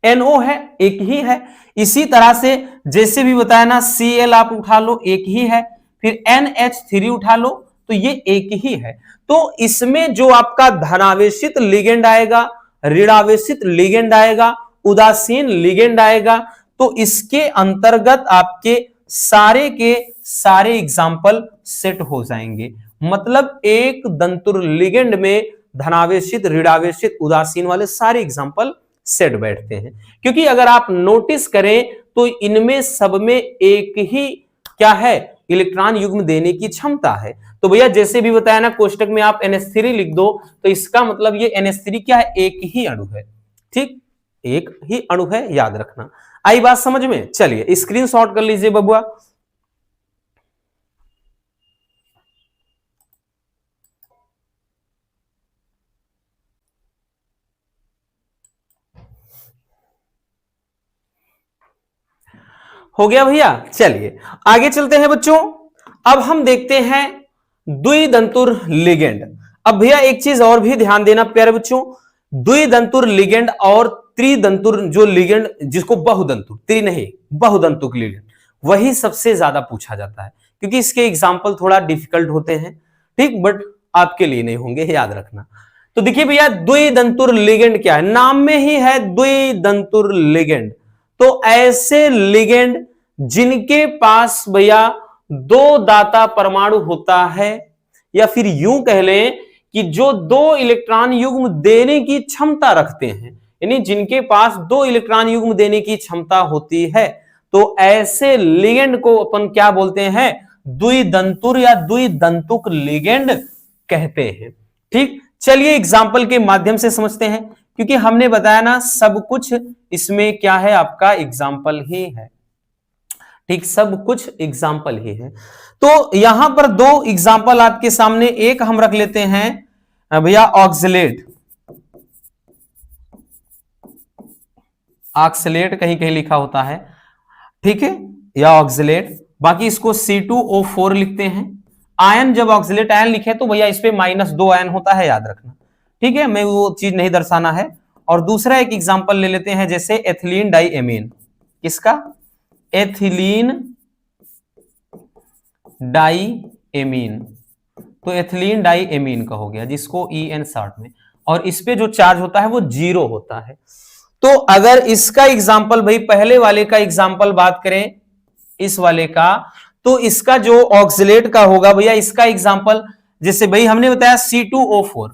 NO है, एक ही है। इसी तरह से जैसे भी बताया ना, Cl आप उठा लो, एक ही है, फिर NH3 उठा लो, तो ये एक ही है। तो इसमें जो आपका धनावेशित लिगेंड आएगा, ऋणावेशित लिगेंड आएगा, उदासीन लिगेंड आएगा, तो इसके अंतर्गत आपके सारे के सारे एग्जाम्पल सेट हो जाएंगे। मतलब एक दंतुर लिगेंड में धनावेशित, ऋणावेशित, उदासीन वाले सारे एग्जाम्पल सेट बैठते हैं। क्योंकि अगर आप नोटिस करें तो इनमें सब में एक ही क्या है, इलेक्ट्रॉन युग्म देने की क्षमता है। तो भैया जैसे भी बताया ना, कोष्टक में आप NH3 लिख दो, तो इसका मतलब ये NH3 क्या है, एक ही अणु है, ठीक, एक ही अणु है, याद रखना। आई बात समझ में? चलिए स्क्रीनशॉट कर लीजिए बबुआ। हो गया भैया? चलिए आगे चलते हैं बच्चों। अब हम देखते हैं द्विदंतुर लिगेंड। अब भैया एक चीज और भी ध्यान देना प्यारे बच्चों, द्विदंतुर लिगेंड और त्रिदंतुर जो लिगेंड, जिसको बहुदंतुर, त्रि नहीं बहुदंतुक लिगेंड, वही सबसे ज्यादा पूछा जाता है, क्योंकि इसके एग्जाम्पल थोड़ा डिफिकल्ट होते हैं, ठीक, बट आपके लिए नहीं होंगे, याद रखना। तो देखिए भैया द्विदंतुर लिगेंड क्या है, नाम में ही है द्विदंतुर लिगेंड। तो ऐसे लिगेंड जिनके पास भैया दो दाता परमाणु होता है, या फिर यूं कह लें कि जो दो इलेक्ट्रॉन युग्म देने की क्षमता रखते हैं, यानी जिनके पास दो इलेक्ट्रॉन युग्म देने की क्षमता होती है, तो ऐसे लिगेंड को अपन क्या बोलते हैं, द्विदंतुर या द्विदंतुक लिगेंड कहते हैं, ठीक। चलिए एग्जाम्पल के माध्यम से समझते हैं, क्योंकि हमने बताया ना सब कुछ इसमें क्या है, आपका एग्जाम्पल ही है, ठीक, सब कुछ एग्जाम्पल ही है। तो यहां पर दो एग्जाम्पल आपके सामने, एक हम रख लेते हैं भैया ऑक्सलेट, ऑक्सलेट कहीं कहीं लिखा होता है, ठीक है, या ऑक्सलेट, बाकी इसको C2O4 लिखते हैं। आयन जब ऑक्सिलेट आयन लिखे तो भैया इस पे -2 आयन होता है, याद रखना, ठीक है, मैं वो चीज नहीं दर्शाना है। और दूसरा एक एग्जांपल ले लेते हैं, जैसे एथिलीन डाइएमीन। किसका? Ethylene diamine. तो एथिलीन डाइएमीन का हो गया, जिसको EN शॉर्ट में, और इस पे जो चार्ज होता है वो 0 होता है। तो अगर इसका एग्जांपल भाई पहले वाले का एग्जांपल बात करें, इस वाले का, तो इसका जो ऑक्सिलेट का होगा भैया, इसका एग्जांपल जैसे भाई हमने बताया C2O4,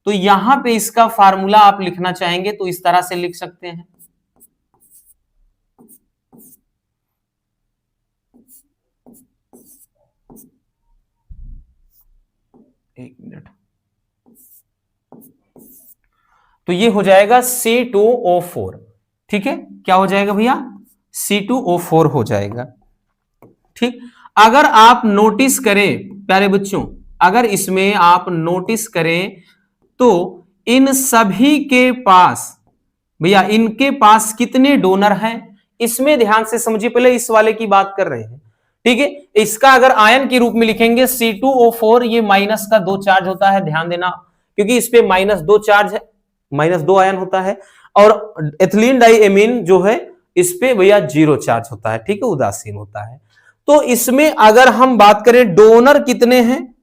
तो यहां पे इसका फार्मूला आप लिखना चाहेंगे तो इस तरह से लिख सकते हैं। एक मिनट, तो ये हो जाएगा C2O4, ठीक है, क्या हो जाएगा भैया? C2O4 हो जाएगा, ठीक। अगर आप नोटिस करें प्यारे बच्चों, अगर इसमें आप नोटिस करें तो इन सभी के पास भैया, इनके पास कितने डोनर हैं, इसमें ध्यान से समझिए, पहले इस वाले की बात कर रहे हैं, ठीक है। इसका अगर आयन के रूप में लिखेंगे C2O4, ये -2 चार्ज होता है, ध्यान देना, क्योंकि इस पे -2 चार्ज है, -2 आयन होता है। और एथिलीन डाइएमीन जो है इस पे भैया 0 चार्ज होता है, ठीक है, उदासीन होता है। तो इसमें अगर हम बात करें डोनर कितने हैं,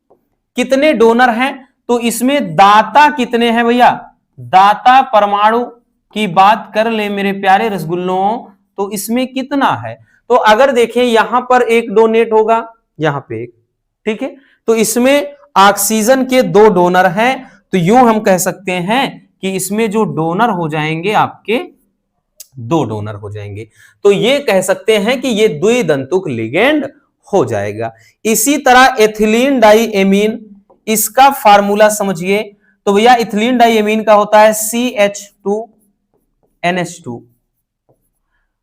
कितने डोनर हैं, तो इसमें दाता कितने हैं भैया? दाता परमाणु की बात कर ले मेरे प्यारे रसगुल्लों, तो इसमें कितना है? तो अगर देखें यहां पर एक डोनेट होगा, यहां पे एक, ठीक है, तो इसमें ऑक्सीजन के 2 डोनर हैं, तो यूं हम कह सकते हैं कि इसमें जो डोनर हो जाएंगे आपके 2 डोनर हो जाएंगे, तो ये कह सकते हैं कि ये द्विदंतुक लिगेंड हो जाएगा। इसी तरह एथिलीन डाइएमीन, इसका फार्मूला समझिए, तो भैया इथिलीन डाइएमीन का होता है CH2NH2,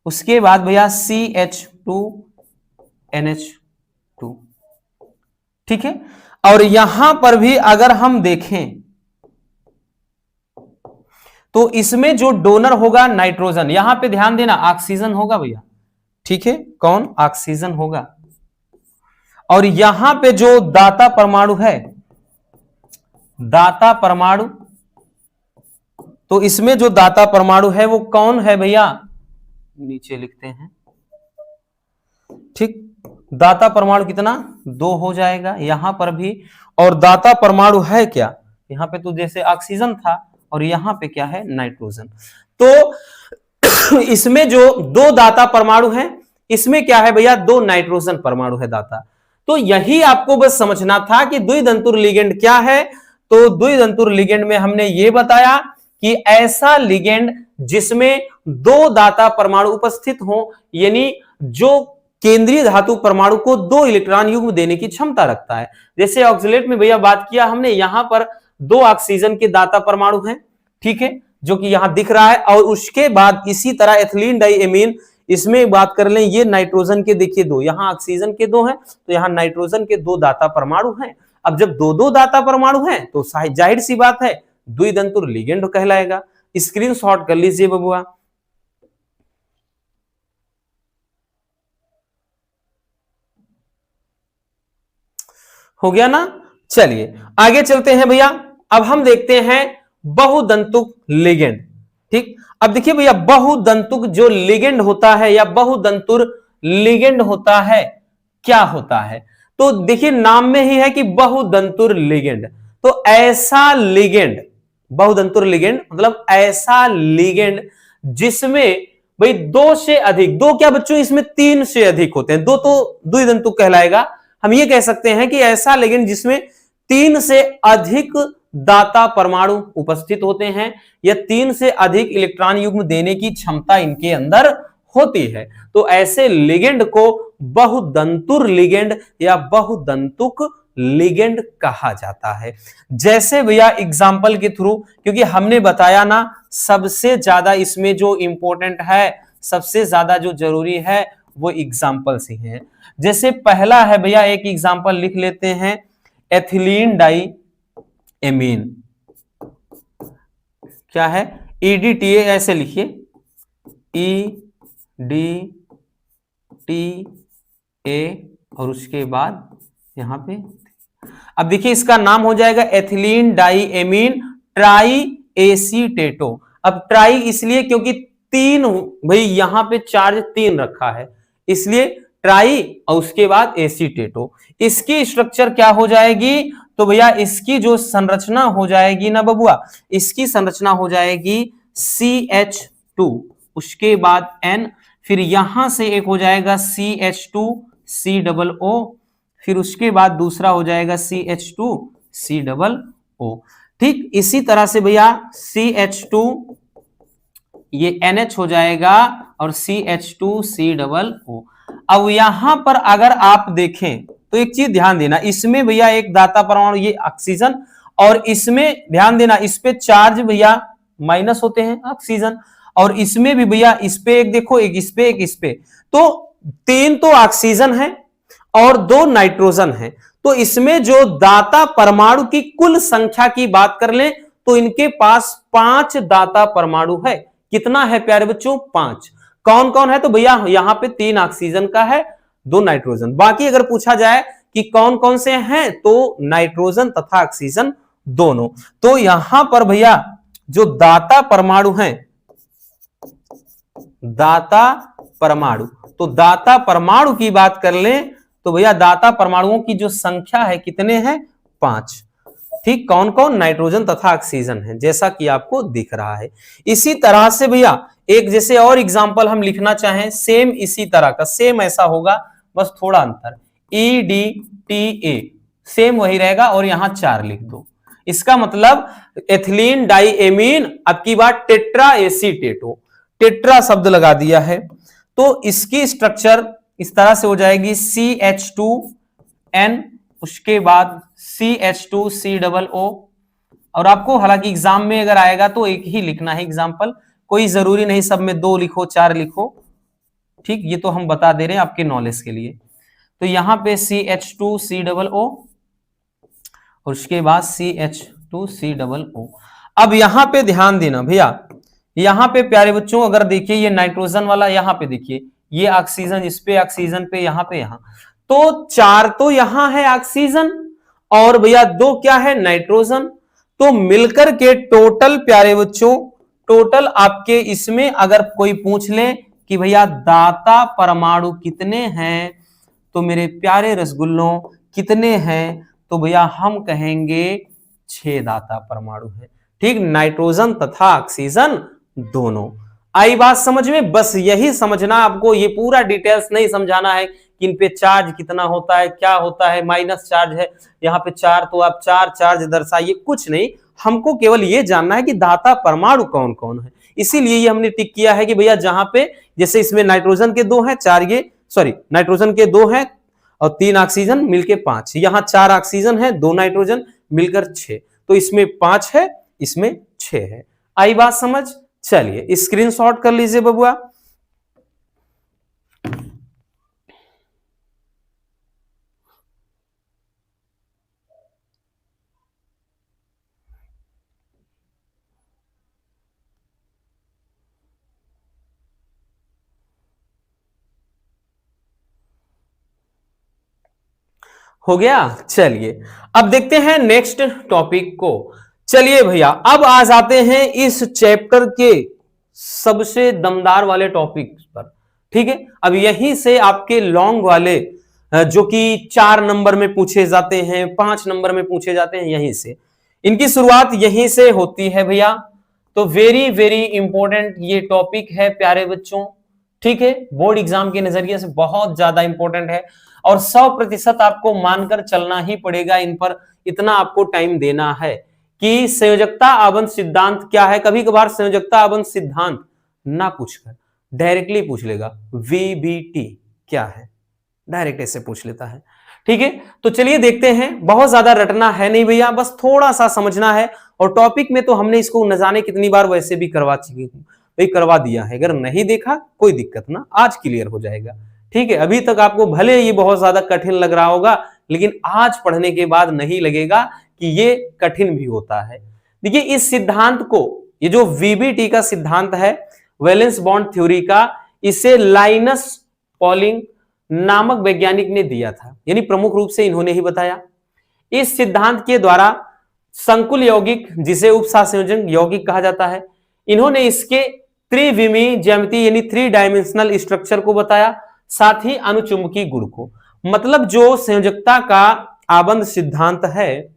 उसके बाद भैया CH2NH2, ठीक है। और यहां पर भी अगर हम देखें तो इसमें जो डोनर होगा नाइट्रोजन, यहां पे ध्यान देना ऑक्सीजन होगा भैया, ठीक है, कौन? ऑक्सीजन होगा। और यहां पे जो दाता परमाणु है, दाता परमाणु, तो इसमें जो दाता परमाणु है वो कौन है भैया? नीचे लिखते हैं, ठीक। दाता परमाणु कितना? 2 हो जाएगा यहां पर भी। और दाता परमाणु है क्या? यहां पे तो जैसे ऑक्सीजन था, और यहां पे क्या है? नाइट्रोजन। तो इसमें जो 2 दाता परमाणु हैं, इसमें क्या है भैया? 2 नाइट्रोजन परमाणु है दाता। तो यही आपको बस समझना था कि द्विदंतुर लिगेंड क्या है। तो द्विदंतुर लिगेंड में हमने ये बताया कि ऐसा लिगेंड जिसमें 2 दाता परमाणु उपस्थित हो, यानी जो केंद्रीय धातु परमाणु को 2 इलेक्ट्रॉन युग्म देने की क्षमता रखता है। जैसे ऑक्सिलेट में भैया बात किया हमने, यहां पर 2 ऑक्सीजन के दाता परमाणु हैं, ठीक है, जो कि यहां दिख रहा है। और उसके बाद इसी तरह एथिलीन डाइएमीन, इसमें बात कर लें, ये नाइट्रोजन के देखिए 2, यहां ऑक्सीजन के 2 हैं, तो यहां नाइट्रोजन के 2 दाता परमाणु हैं। अब जब 2-2 दाता परमाणु हैं तो जाहिर सी बात है द्विदंतुर लिगेंड कहलाएगा। स्क्रीनशॉट कर लीजिए बबुआ। हो गया ना? चलिए आगे चलते हैं भैया। अब हम देखते हैं बहुदंतुक लिगेंड, ठीक। अब देखिए भैया, बहुदंतुक जो लिगेंड होता है या बहुदंतुर लिगेंड होता है, क्या होता है? तो देखिए नाम में ही है कि बहुदंतुर लिगेंड। तो ऐसा लिगेंड, बहुदंतुर लिगेंड मतलब ऐसा लिगेंड जिसमें भाई 2 से अधिक, 2 क्या बच्चों, इसमें 3 से अधिक होते हैं, 2 तो द्विदंतुक कहलाएगा। हम ये कह सकते हैं कि ऐसा लिगेंड जिसमें 3 से अधिक दाता परमाणु उपस्थित होते हैं, या 3 से अधिक इलेक्ट्रॉन युग्म देने की क्षमता इनके अंदर होती है, तो ऐसे लिगेंड को बहुदंतुर लिगेंड या बहुदंतुक लिगेंड कहा जाता है। जैसे भैया एग्जाम्पल के थ्रू, क्योंकि हमने बताया ना सबसे ज्यादा इसमें जो इंपॉर्टेंट है, सबसे ज्यादा जो जरूरी है वो एग्जाम्पल्स ही है। जैसे पहला है भैया, एक एग्जाम्पल लिख लेते हैं, एथिलीन डाइएमीन, क्या है? EDTA, ऐसे लिखिए, EDTA, ए और उसके बाद यहां पे, अब देखिए इसका नाम हो जाएगा एथिलीन डाई एमीन ट्राई एसीटेटो। अब ट्राई इसलिए क्योंकि तीन, भाई यहां पे चार्ज तीन रखा है इसलिए ट्राई और उसके बाद एसीटेटो। इसकी स्ट्रक्चर क्या हो जाएगी, तो भैया इसकी जो संरचना हो जाएगी ना बबुआ, इसकी संरचना हो जाएगी CH2, उसके बाद N, फिर यहां से एक हो जाएगा CH2COO, फिर उसके बाद दूसरा हो जाएगा CH2COO। ठीक इसी तरह से भैया CH2 ये NH हो जाएगा और CH2COO। अब यहां पर अगर आप देखें तो एक चीज ध्यान देना, इसमें भैया एक दाता परमाणु ये ऑक्सीजन, और इसमें ध्यान देना इस पे चार्ज भैया माइनस होते हैं ऑक्सीजन, और इसमें भी भैया इस पे एक देखो, एक इस पे, एक इस पे, तो तीन तो ऑक्सीजन है और दो नाइट्रोजन है। तो इसमें जो दाता परमाणु की कुल संख्या की बात कर लें तो इनके पास 5 दाता परमाणु है। कितना है प्यारे बच्चों, 5। कौन कौन है, तो भैया यहां पे 3 ऑक्सीजन का है, 2 नाइट्रोजन। बाकी अगर पूछा जाए कि कौन कौन से हैं, तो नाइट्रोजन तथा ऑक्सीजन दोनों। तो यहां पर भैया जो दाता परमाणु हैं, दाता परमाणु, तो दाता परमाणु की बात कर लें तो भैया दाता परमाणुओं की जो संख्या है कितने हैं, 5। ठीक, कौन कौन, नाइट्रोजन तथा ऑक्सीजन है, जैसा कि आपको दिख रहा है। इसी तरह से भैया एक जैसे और एग्जांपल हम लिखना चाहें, सेम इसी तरह का, सेम ऐसा होगा बस थोड़ा अंतर, EDTA सेम वही रहेगा और यहां 4 लिख दो। इसका मतलब एथिलीन डाई एमीन, अब की बात टेट्रा एसीटेटो, टेट्रा शब्द लगा दिया है, तो इसकी स्ट्रक्चर इस तरह से हो जाएगी CH2N, उसके बाद CH2COO। और आपको हालांकि एग्जाम में अगर आएगा तो एक ही लिखना है एग्जाम्पल, कोई जरूरी नहीं सब में 2 लिखो 4 लिखो। ठीक, ये तो हम बता दे रहे हैं आपके नॉलेज के लिए। तो यहां पे CH2COO और उसके बाद CH2COO। अब यहां पे ध्यान देना भैया, यहां पे प्यारे बच्चों अगर देखिए ये नाइट्रोजन वाला, यहां पे देखिए ये ऑक्सीजन, इस पे ऑक्सीजन पे, यहां पे, यहां तो 4 तो यहां है ऑक्सीजन और भैया 2 क्या है, नाइट्रोजन। तो मिलकर के टोटल प्यारे बच्चों, टोटल आपके इसमें अगर कोई पूछ ले कि भैया दाता परमाणु कितने हैं, तो मेरे प्यारे रसगुल्लों कितने हैं, तो भैया हम कहेंगे 6 दाता परमाणु है। ठीक, नाइट्रोजन तथा ऑक्सीजन दोनों। आई बात समझ में, बस यही समझना आपको, ये पूरा डिटेल्स नहीं समझाना है कि इन पे चार्ज कितना होता है, क्या होता है, माइनस चार्ज है यहाँ पे 4 तो आप 4 चार्ज दर्शाइए, कुछ नहीं, हमको केवल ये जानना है कि दाता परमाणु कौन कौन है। इसीलिए ये हमने टिक किया है कि भैया जहां पे जैसे इसमें नाइट्रोजन के 2 हैं, 4 ये सॉरी नाइट्रोजन के 2 हैं और 3 ऑक्सीजन मिलके 5, यहाँ 4 ऑक्सीजन है 2 नाइट्रोजन मिलकर 6, तो इसमें 5 है इसमें 6 है। आई बात समझ, चलिए स्क्रीनशॉट कर लीजिए बबुआ। हो गया, चलिए अब देखते हैं नेक्स्ट टॉपिक को। चलिए भैया अब आ जाते हैं इस चैप्टर के सबसे दमदार वाले टॉपिक पर। ठीक है, अब यहीं से आपके लॉन्ग वाले जो कि 4 नंबर में पूछे जाते हैं, 5 नंबर में पूछे जाते हैं, यहीं से इनकी शुरुआत यहीं से होती है भैया। तो वेरी वेरी इंपॉर्टेंट ये टॉपिक है प्यारे बच्चों। ठीक है, बोर्ड एग्जाम के नजरिए से बहुत ज्यादा इंपॉर्टेंट है और 100% आपको मानकर चलना ही पड़ेगा इन पर, इतना आपको टाइम देना है कि संयोजकता आबंध सिद्धांत क्या है। कभी कभार संयोजकता आबंध सिद्धांत ना पूछकर डायरेक्टली पूछ लेगा VBT क्या है, डायरेक्ट ऐसे पूछ लेता है। ठीक है, तो चलिए देखते हैं, बहुत ज्यादा रटना है नहीं भैया, बस थोड़ा सा समझना है। और टॉपिक में तो हमने इसको न जाने कितनी बार वैसे भी करवा दिया है, अगर नहीं देखा कोई दिक्कत ना, आज क्लियर हो जाएगा। ठीक है, अभी तक आपको भले ये बहुत ज्यादा कठिन लग रहा होगा, लेकिन आज पढ़ने के बाद नहीं लगेगा कि ये कठिन भी होता है। देखिए इस सिद्धांत को, ये जो VBT का सिद्धांत है, वैलेंस बॉन्ड थ्योरी का, इसे लाइनस पॉलिंग नामक वैज्ञानिक ने दिया था, यानी प्रमुख रूप से इन्होंने ही बताया। इस सिद्धांत के द्वारा संकुल यौगिक, जिसे उपसंयोजन यौगिक कहा जाता है, इन्होंने इसके त्रिविमीय ज्यामिति यानी 3 डायमेंशनल स्ट्रक्चर को बताया, साथ ही अनुचुंबकीय गुण को। मतलब जो संयोजकता का आबंध सिद्धांत है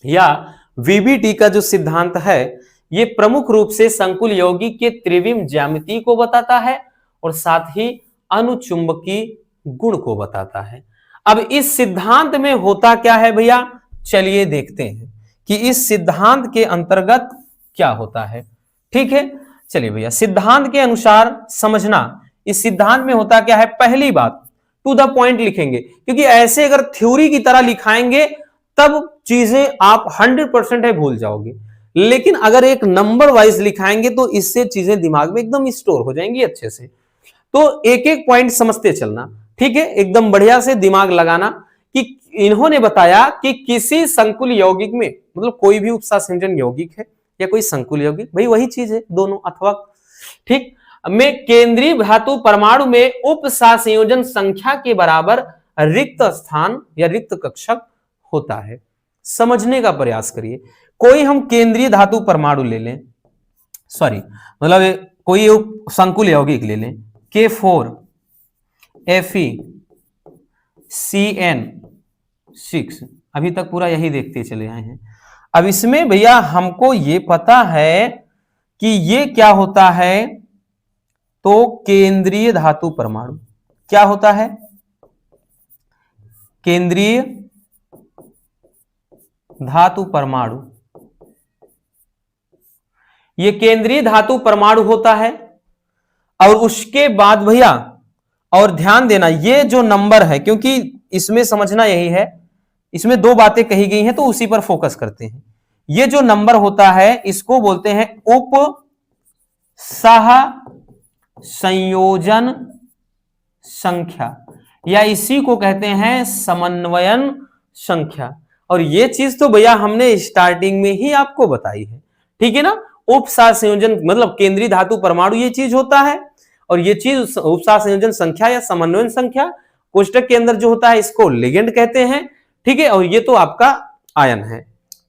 या वीबीटी का जो सिद्धांत है, ये प्रमुख रूप से संकुल यौगिक के त्रिविम ज्यामिति को बताता है और साथ ही अनुचुंबकीय गुण को बताता है। अब इस सिद्धांत में होता क्या है भैया, चलिए देखते हैं कि इस सिद्धांत के अंतर्गत क्या होता है। ठीक है, चलिए भैया, सिद्धांत के अनुसार समझना, इस सिद्धांत में होता क्या है। पहली बात, टू द पॉइंट लिखेंगे, क्योंकि ऐसे अगर थ्योरी की तरह लिखाएंगे तब चीजें आप 100% है भूल जाओगे, लेकिन अगर एक नंबर वाइज लिखाएंगे तो इससे चीजें दिमाग में एकदम स्टोर हो जाएंगी अच्छे से। तो एक एक पॉइंट समझते चलना, ठीक है, एकदम बढ़िया से दिमाग लगाना कि इन्होंने बताया कि किसी संकुल यौगिक में, मतलब कोई भी उपसंयोजन यौगिक है या कोई संकुल यौगिक, भाई वही चीज है दोनों, अथवा ठीक, में केंद्रीय धातु परमाणु में उपसंयोजन संख्या के बराबर रिक्त स्थान या रिक्त कक्षक होता है। समझने का प्रयास करिए। कोई हम केंद्रीय धातु परमाणु ले लें, सॉरी मतलब कोई संकुल यौगिक ले लें, K4 FeCN6, अभी तक पूरा यही देखते चले आए हैं। अब इसमें भैया हमको ये पता है कि ये क्या होता है, तो केंद्रीय धातु परमाणु क्या होता है, केंद्रीय धातु परमाणु, ये केंद्रीय धातु परमाणु होता है। और उसके बाद भैया, और ध्यान देना ये जो नंबर है, क्योंकि इसमें समझना यही है, इसमें 2 बातें कही गई हैं तो उसी पर फोकस करते हैं। ये जो नंबर होता है इसको बोलते हैं उप सह संयोजन संख्या, या इसी को कहते हैं समन्वयन संख्या। और ये चीज तो भैया हमने स्टार्टिंग में ही आपको बताई है, ठीक है ना। उपसंयोजन मतलब केंद्रीय धातु परमाणु ये चीज होता है, और ये चीज उपसंयोजन संख्या या समन्वयन संख्या कोष्टक के अंदर जो होता है इसको लिगेंड कहते हैं, ठीक है। और ये तो आपका आयन है,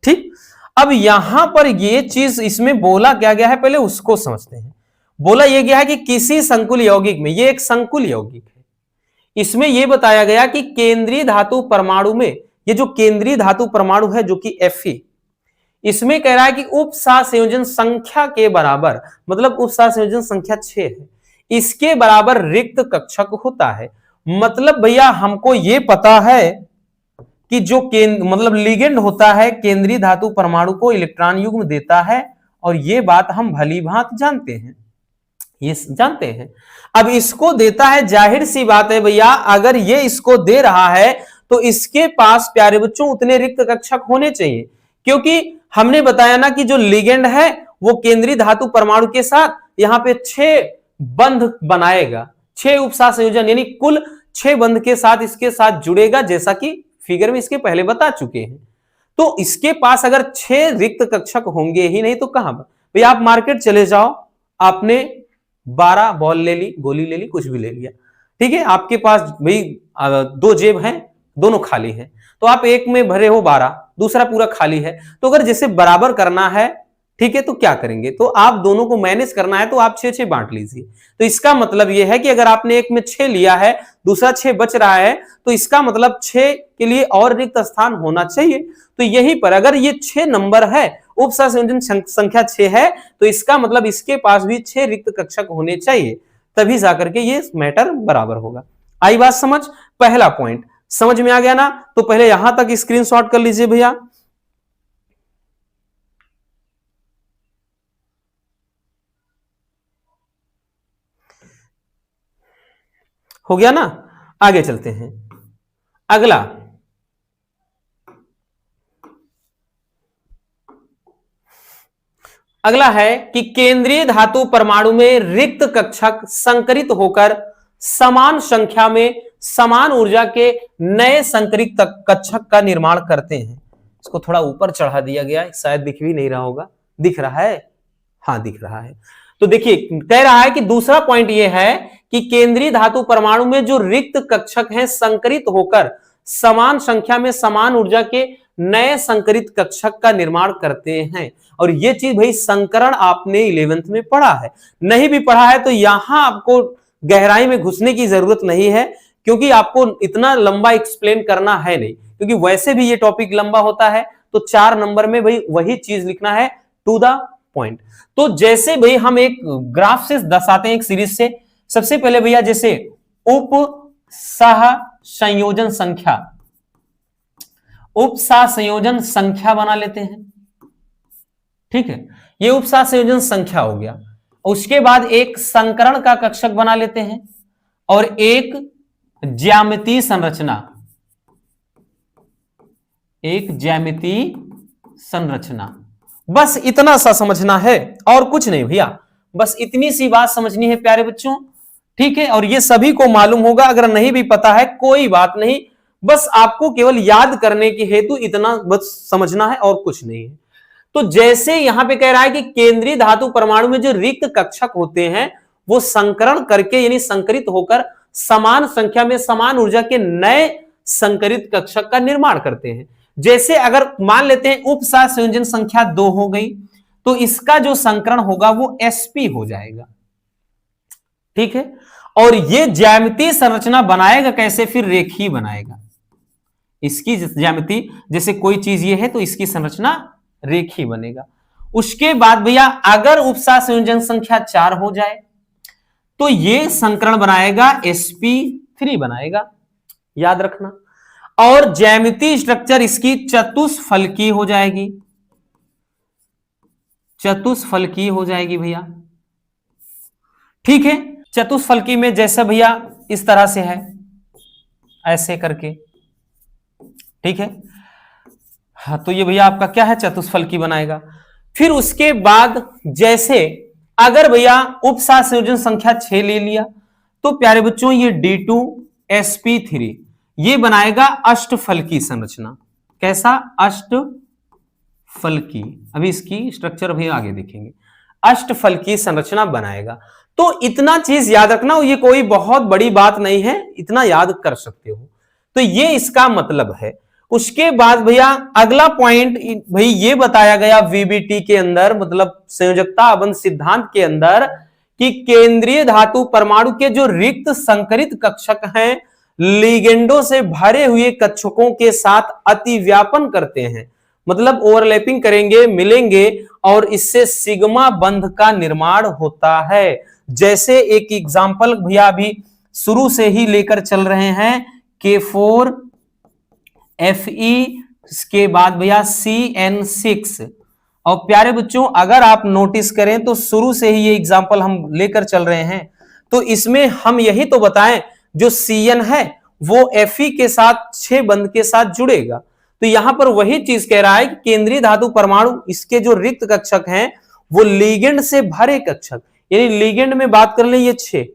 ठीक। अब यहां पर ये चीज इसमें बोला क्या गया है, पहले उसको समझते हैं। बोला यह गया है कि किसी संकुल यौगिक में, ये एक संकुल यौगिक है, इसमें यह बताया गया कि केंद्रीय धातु परमाणु में, ये जो केंद्रीय धातु परमाणु है जो कि Fe, इसमें कह रहा है कि उपसंयोजन संख्या के बराबर, मतलब उपसंयोजन संख्या 6 है, इसके बराबर रिक्त कक्षक होता है। मतलब भैया हमको ये पता है कि जो मतलब लिगेंड होता है केंद्रीय धातु परमाणु को इलेक्ट्रॉन युग्म देता है, और ये बात हम भली भांति जानते हैं, ये जानते हैं। अब इसको देता है, जाहिर सी बात है भैया, अगर ये इसको दे रहा है तो इसके पास प्यारे बच्चों उतने रिक्त कक्षक होने चाहिए, क्योंकि हमने बताया ना कि जो लिगेंड है वो केंद्रीय धातु परमाणु के साथ यहां पे 6 बंध बनाएगा, 6 उपसंयोजन, यानी कुल 6 बंध के साथ इसके साथ जुड़ेगा, जैसा कि फिगर में इसके पहले बता चुके हैं। तो इसके पास अगर 6 रिक्त कक्षक होंगे ही नहीं तो कहां पर भैया, आप मार्केट चले जाओ, आपने 12 बॉल ले ली, गोली ले ली, कुछ भी ले लिया, ठीक है, आपके पास भाई 2 जेब हैं, दोनों खाली हैं, तो आप एक में भरे हो 12, दूसरा पूरा खाली है। तो अगर जैसे बराबर करना है, ठीक है, तो क्या करेंगे, तो आप दोनों को मैनेज करना है, तो आप 6-6 बांट लीजिए। तो इसका मतलब यह है कि अगर आपने एक में 6 लिया है, दूसरा 6 बच रहा है, तो इसका मतलब 6 के लिए और रिक्त स्थान होना चाहिए। तो यहीं पर अगर ये 6 नंबर है, उपसंयोजन संख्या 6 है, तो इसका मतलब इसके पास भी 6 रिक्त कक्षक होने चाहिए, तभी जाकर के ये मैटर बराबर होगा। आई बात समझ, पहला पॉइंट समझ में आ गया ना। तो पहले यहां तक स्क्रीनशॉट कर लीजिए भैया। हो गया ना, आगे चलते हैं। अगला है कि केंद्रीय धातु परमाणु में रिक्त कक्षक संकरित होकर समान संख्या में समान ऊर्जा के नए संकरित कक्षक का निर्माण करते हैं। इसको थोड़ा ऊपर चढ़ा दिया गया है, शायद दिख भी नहीं रहा होगा, दिख रहा है, हाँ दिख रहा है। तो देखिए कह रहा है कि दूसरा पॉइंट यह है कि केंद्रीय धातु परमाणु में जो रिक्त कक्षक हैं संकरित होकर समान संख्या में समान ऊर्जा के नए संकरित कक्षक का निर्माण करते हैं। और यह चीज भाई संकरण आपने 11th में पढ़ा है, नहीं भी पढ़ा है तो यहां आपको गहराई में घुसने की जरूरत नहीं है, क्योंकि आपको इतना लंबा एक्सप्लेन करना है नहीं, क्योंकि वैसे भी ये टॉपिक लंबा होता है। तो 4 नंबर में भाई वही चीज लिखना है, टू द पॉइंट। तो जैसे भाई हम एक ग्राफ से दर्शाते हैं एक सीरीज से, सबसे पहले भैया जैसे उप सह संयोजन संख्या, उप सह संयोजन संख्या बना लेते हैं, ठीक है, ये उप सह संयोजन संख्या हो गया। उसके बाद एक संकरण का कक्षक बना लेते हैं और एक ज्यामितीय संरचना, एक ज्यामितीय संरचना। बस इतना सा समझना है और कुछ नहीं भैया, बस इतनी सी बात समझनी है प्यारे बच्चों, ठीक है। और ये सभी को मालूम होगा, अगर नहीं भी पता है कोई बात नहीं, बस आपको केवल याद करने के हेतु इतना बस समझना है और कुछ नहीं है। तो जैसे यहां पे कह रहा है कि केंद्रीय धातु परमाणु में जो रिक्त कक्षक होते हैं वो संकरण करके यानी संकरित होकर समान संख्या में समान ऊर्जा के नए संकरित कक्षक का निर्माण करते हैं। जैसे अगर मान लेते हैं उप सह संयोजन संख्या 2 हो गई, तो इसका जो संकरण होगा वो sp हो जाएगा, ठीक है। और ये ज्यामितीय संरचना बनाएगा कैसे, फिर रेखीय बनाएगा। इसकी ज्यामिति जैसे कोई चीज ये है तो इसकी संरचना रेखीय बनेगा। उसके बाद भैया अगर उप सह संयोजन संख्या 4 हो जाए तो ये संकरण बनाएगा sp3 बनाएगा, याद रखना। और ज्यामितीय स्ट्रक्चर इसकी चतुष्फलकीय हो जाएगी, चतुष्फलकीय हो जाएगी भैया, ठीक है। चतुष्फलकीय में जैसे भैया इस तरह से है, ऐसे करके, ठीक है। हाँ, तो ये भैया आपका क्या है, चतुष्फलकीय बनाएगा। फिर उसके बाद जैसे अगर भैया उप सह संयोजन संख्या 6 ले लिया तो प्यारे बच्चों ये D2sp3 ये बनाएगा अष्टफलकीय संरचना। कैसा, अष्टफलकीय। अभी इसकी स्ट्रक्चर भी आगे देखेंगे, अष्टफलकीय संरचना बनाएगा। तो इतना चीज याद रखना, ये कोई बहुत बड़ी बात नहीं है, इतना याद कर सकते हो। तो ये इसका मतलब है। उसके बाद भैया अगला पॉइंट भाई ये बताया गया वीबीटी के अंदर, मतलब संयोजकता अबंध सिद्धांत के अंदर, कि केंद्रीय धातु परमाणु के जो रिक्त संकरित कक्षक हैं लिगेंडों से भरे हुए कक्षकों के साथ अतिव्यापन करते हैं, मतलब ओवरलैपिंग करेंगे, मिलेंगे, और इससे सिग्मा बंध का निर्माण होता है। जैसे एक एग्जांपल भैया अभी शुरू से ही लेकर चल रहे हैं, K4 Fe, इसके बाद भैया CN6। और प्यारे बच्चों अगर आप नोटिस करें तो शुरू से ही ये एग्जांपल हम लेकर चल रहे हैं, तो इसमें हम यही तो बताएं जो Cn है वो Fe के साथ 6 बंध के साथ जुड़ेगा। तो यहां पर वही चीज कह रहा है कि केंद्रीय धातु परमाणु इसके जो रिक्त कक्षक हैं वो लिगेंड से भरे कक्षक, यानी लिगेंड में बात कर ले ये 6,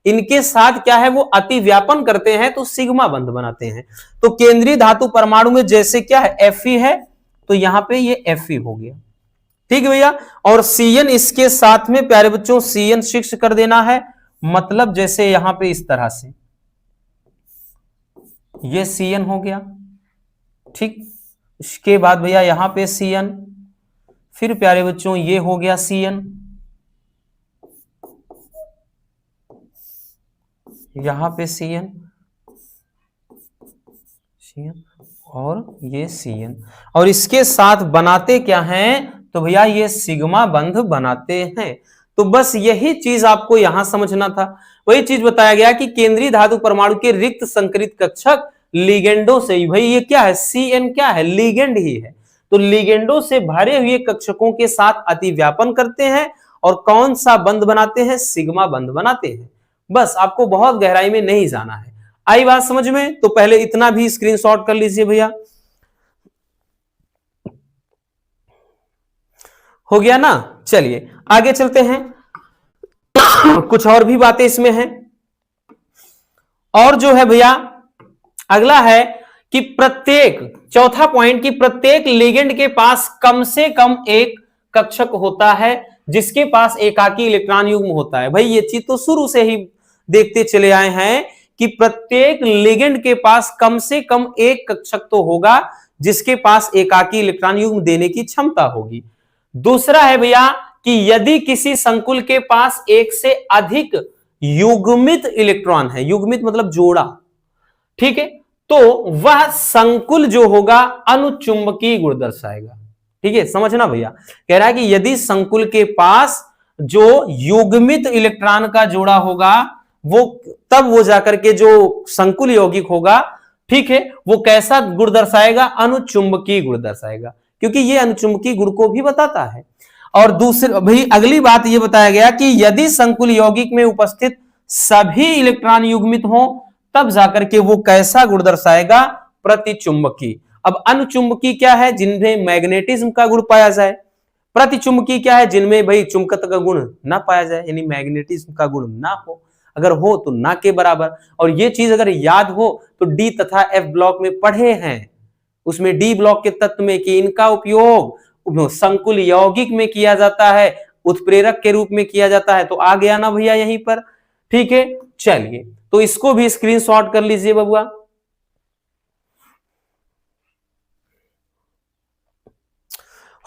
इनके साथ क्या है वो अति व्यापन करते हैं तो सिग्मा बंध बनाते हैं। तो केंद्रीय धातु परमाणु में जैसे क्या है Fe है तो यहां पे ये Fe हो गया, ठीक है भैया। और Cn इसके साथ में प्यारे बच्चों CN6 कर देना है, मतलब जैसे यहां पे इस तरह से ये Cn हो गया, ठीक। इसके बाद भैया यहां पे Cn, फिर प्यारे बच्चों ये हो गया Cn, यहां पे Cn और ये Cn, और इसके साथ बनाते क्या हैं तो भैया ये सिग्मा बंध बनाते हैं। तो बस यही चीज आपको यहां समझना था। वही चीज बताया गया कि केंद्रीय धातु परमाणु के रिक्त संकरित कक्षक लिगेंडों से, भाई ये क्या है Cn क्या है, लिगेंड ही है, तो लिगेंडों से भरे हुए कक्षकों के साथ अतिव्यापन करते हैं और कौन सा बंध बनाते हैं, सिग्मा बंध बनाते हैं। बस आपको बहुत गहराई में नहीं जाना है। आई बात समझ में? तो पहले इतना भी स्क्रीनशॉट कर लीजिए भैया, हो गया ना। चलिए आगे चलते हैं, कुछ और भी बातें इसमें हैं। और जो है भैया अगला है कि प्रत्येक, चौथा पॉइंट, कि प्रत्येक लिगेंड के पास कम से कम एक कक्षक होता है जिसके पास एकाकी इलेक्ट्रॉन युग्म होता है। भाई ये चीज तो शुरू से ही देखते चले आए हैं कि प्रत्येक लिगेंड के पास कम से कम एक कक्षक तो होगा जिसके पास एकाकी इलेक्ट्रॉन युग्म देने की क्षमता होगी। दूसरा है भैया कि यदि किसी संकुल के पास एक से अधिक युग्मित इलेक्ट्रॉन है, युग्मित मतलब जोड़ा, ठीक है, तो वह संकुल जो होगा अनुचुंबकीय गुण दर्शाएगा। ठीक है, समझना भैया, कह रहा है कि यदि संकुल के पास जो युग्मित इलेक्ट्रॉन का जोड़ा होगा वो तब वो जाकर के जो संकुल यौगिक होगा, ठीक है, वो कैसा गुण दर्शाएगा, अनुचुंबकीय गुण दर्शाएगा, क्योंकि ये अनुचुंबकीय गुण को भी बताता है। और दूसरी भाई अगली बात ये बताया गया कि यदि संकुल यौगिक में उपस्थित सभी इलेक्ट्रॉन युग्मित हो तब जाकर के वो कैसा गुण दर्शाएगा, प्रतिचुंबकीय। अब अनुचुंबकीय क्या है, जिनमें मैग्नेटिज्म का गुण पाया जाए। प्रतिचुंबकीय क्या है, जिनमें भाई चुंबकत्व का गुण ना पाया जाए, यानी मैग्नेटिज्म का गुण ना हो, अगर हो तो ना के बराबर। और ये चीज अगर याद हो तो डी तथा एफ ब्लॉक में पढ़े हैं, उसमें डी ब्लॉक के तत्व में कि इनका उपयोग संकुल यौगिक में किया जाता है, उत्प्रेरक के रूप में किया जाता है। तो आ गया ना भैया यहीं पर, ठीक है। चलिए तो इसको भी स्क्रीनशॉट कर लीजिए बबुआ।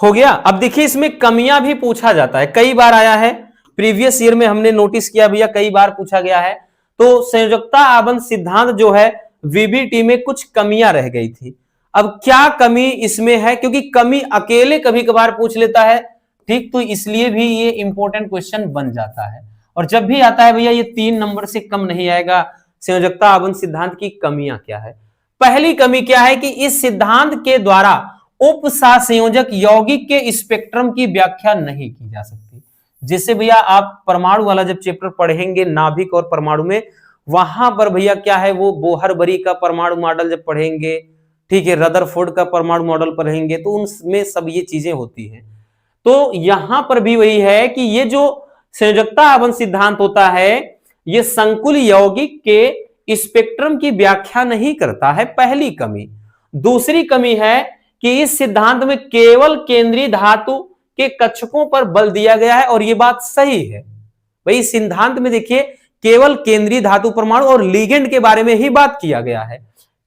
हो गया। अब देखिए इसमें कमियां भी पूछा जाता है, कई बार आया है, प्रीवियस ईयर में हमने नोटिस किया भैया, कई बार पूछा गया है। तो संयोजकता आबंध सिद्धांत जो है वीबीटी में कुछ कमियां रह गई थी। अब क्या कमी इसमें है, क्योंकि कमी अकेले कभी कभार पूछ लेता है, ठीक, तो इसलिए भी ये इंपॉर्टेंट क्वेश्चन बन जाता है। और जब भी आता है भैया ये 3 नंबर से कम नहीं आएगा। संयोजकता आबंध सिद्धांत की कमियां क्या है? पहली कमी क्या है कि इस सिद्धांत के द्वारा उपसंयोजक यौगिक के स्पेक्ट्रम की व्याख्या नहीं की जा सकती। जैसे भैया आप परमाणु वाला जब चैप्टर पढ़ेंगे नाभिक और परमाणु में, वहां पर भैया क्या है, वो बोहर-बरी का परमाणु मॉडल जब पढ़ेंगे, ठीक है, रदरफोर्ड का परमाणु मॉडल पढ़ेंगे, तो उनमें सब ये चीजें होती हैं। तो यहां पर भी वही है कि ये जो संयोजकता आबंध सिद्धांत होता है ये संकुल यौगिक के स्पेक्ट्रम की व्याख्या नहीं करता है, पहली कमी। दूसरी कमी है कि इस सिद्धांत में केवल केंद्रीय धातु के कक्षकों पर बल दिया गया है, और यह बात सही है भाई। इस सिद्धांत में देखिए केवल केंद्रीय धातु परमाणु और लिगेंड के बारे में ही बात किया गया है,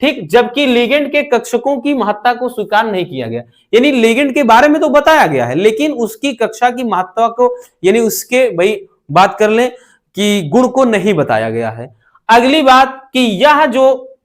ठीक, जबकि लिगेंड के कक्षकों की महत्ता को स्वीकार नहीं किया गया। यानी लिगेंड के बारे में तो बताया गया है, लेकिन उसकी कक्षा की महत्ता को, यानी उसके भाई बात कर लें कि गुण को नहीं बताया गया है। अगली बात कि यह जो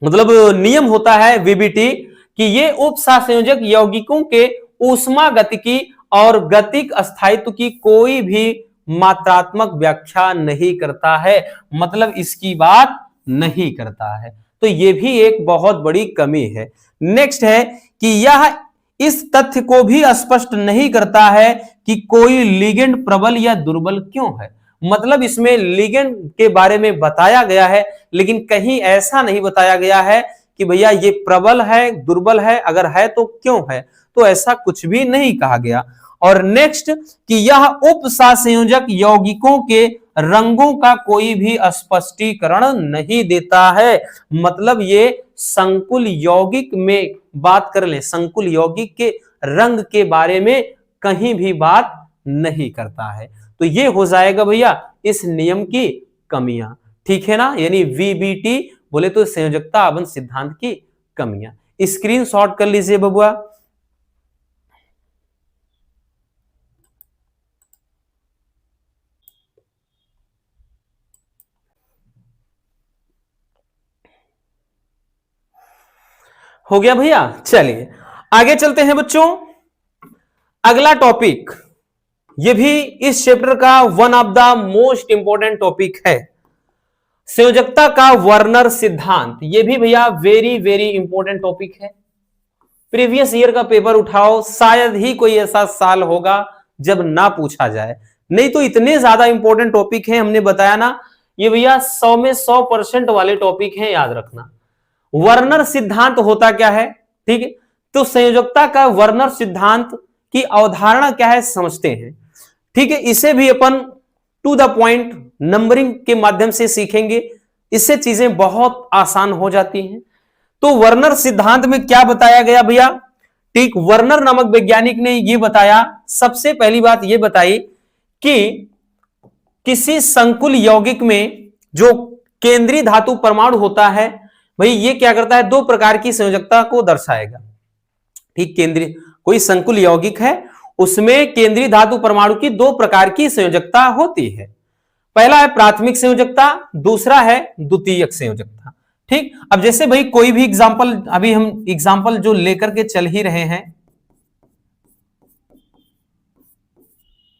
मतलब नियम होता है वीबीटी कि ये उपसंयोजक यौगिकों के ऊष्मागतिकी और गतिक अस्थायित्व की कोई भी मात्रात्मक व्याख्या नहीं करता है, मतलब इसकी बात नहीं करता है। तो ये भी एक बहुत बड़ी कमी है। नेक्स्ट है कि यह इस तथ्य को भी स्पष्ट नहीं करता है कि कोई लिगेंड प्रबल या दुर्बल क्यों है। मतलब इसमें लिगेंड के बारे में बताया गया है, लेकिन कहीं ऐसा नहीं बताया गया है कि भैया ये प्रबल है दुर्बल है, अगर है तो क्यों है, तो ऐसा कुछ भी नहीं कहा गया। और नेक्स्ट कि यह उपसंयोजक यौगिकों के रंगों का कोई भी स्पष्टीकरण नहीं देता है। मतलब ये संकुल यौगिक में बात कर ले, संकुल यौगिक के रंग के बारे में कहीं भी बात नहीं करता है। तो ये हो जाएगा भैया इस नियम की कमियां, ठीक है ना। यानी वीबीटी बोले तो संयोजकता आबंध सिद्धांत की कमियां। स्क्रीनशॉट कर लीजिए बबुआ। हो गया भैया। चलिए आगे चलते हैं बच्चों। अगला टॉपिक, ये भी इस चैप्टर का one of the most important topic है, संयोजकता का वर्नर सिद्धांत। ये भी भैया वेरी वेरी इंपॉर्टेंट टॉपिक है। प्रीवियस ईयर का पेपर उठाओ, शायद ही कोई ऐसा साल होगा जब ना पूछा जाए, नहीं तो इतने ज्यादा इंपॉर्टेंट टॉपिक हैं। हमने बताया ना ये भैया 100 में 100% वाले टॉपिक हैं, याद रखना। वर्नर सिद्धांत होता क्या है, ठीक है, तो संयोजकता का वर्नर सिद्धांत की अवधारणा क्या है समझते हैं, ठीक है। इसे भी अपन टू द पॉइंट नंबरिंग के माध्यम से सीखेंगे, इससे चीजें बहुत आसान हो जाती हैं। तो वर्नर सिद्धांत में क्या बताया गया भैया, ठीक, वर्नर नामक वैज्ञानिक ने ये बताया, सबसे पहली बात ये बताई कि किसी संकुल यौगिक में जो केंद्रीय धातु परमाणु होता है भाई, ये क्या करता है, दो प्रकार की संयोजकता को दर्शाएगा। ठीक, केंद्रीय कोई संकुल यौगिक है, उसमें केंद्रीय धातु परमाणु की दो प्रकार की संयोजकता होती है। पहला है प्राथमिक संयोजकता, दूसरा है द्वितीयक संयोजकता। ठीक, अब जैसे भाई कोई भी एग्जांपल, अभी हम एग्जांपल जो लेकर के चल ही रहे हैं,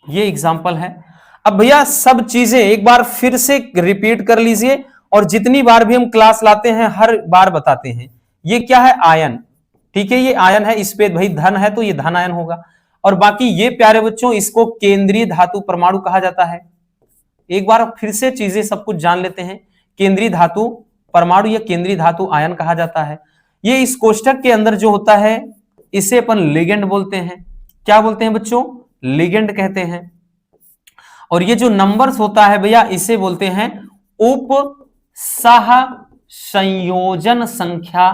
ये एग्जांपल है। अब भैया सब चीजें एक बार फिर से रिपीट कर लीजिए, और जितनी बार भी हम क्लास लाते हैं हर बार बताते हैं। ये क्या है, आयन। ठीक है, ये आयन है, इस पे भाई धन है तो ये धन आयन होगा। और बाकी ये प्यारे बच्चों, इसको केंद्रीय धातु परमाणु कहा जाता है। एक बार फिर से चीजें सब कुछ जान लेते हैं। केंद्रीय धातु परमाणु या केंद्रीय धातु आयन कहा जाता है। ये इस कोष्ठक के अंदर जो होता है इसे अपन लिगेंड बोलते हैं। क्या बोलते हैं बच्चों, लिगेंड कहते हैं। और ये जो नंबर्स होता है भैया, इसे बोलते हैं उप सह संयोजन संख्या,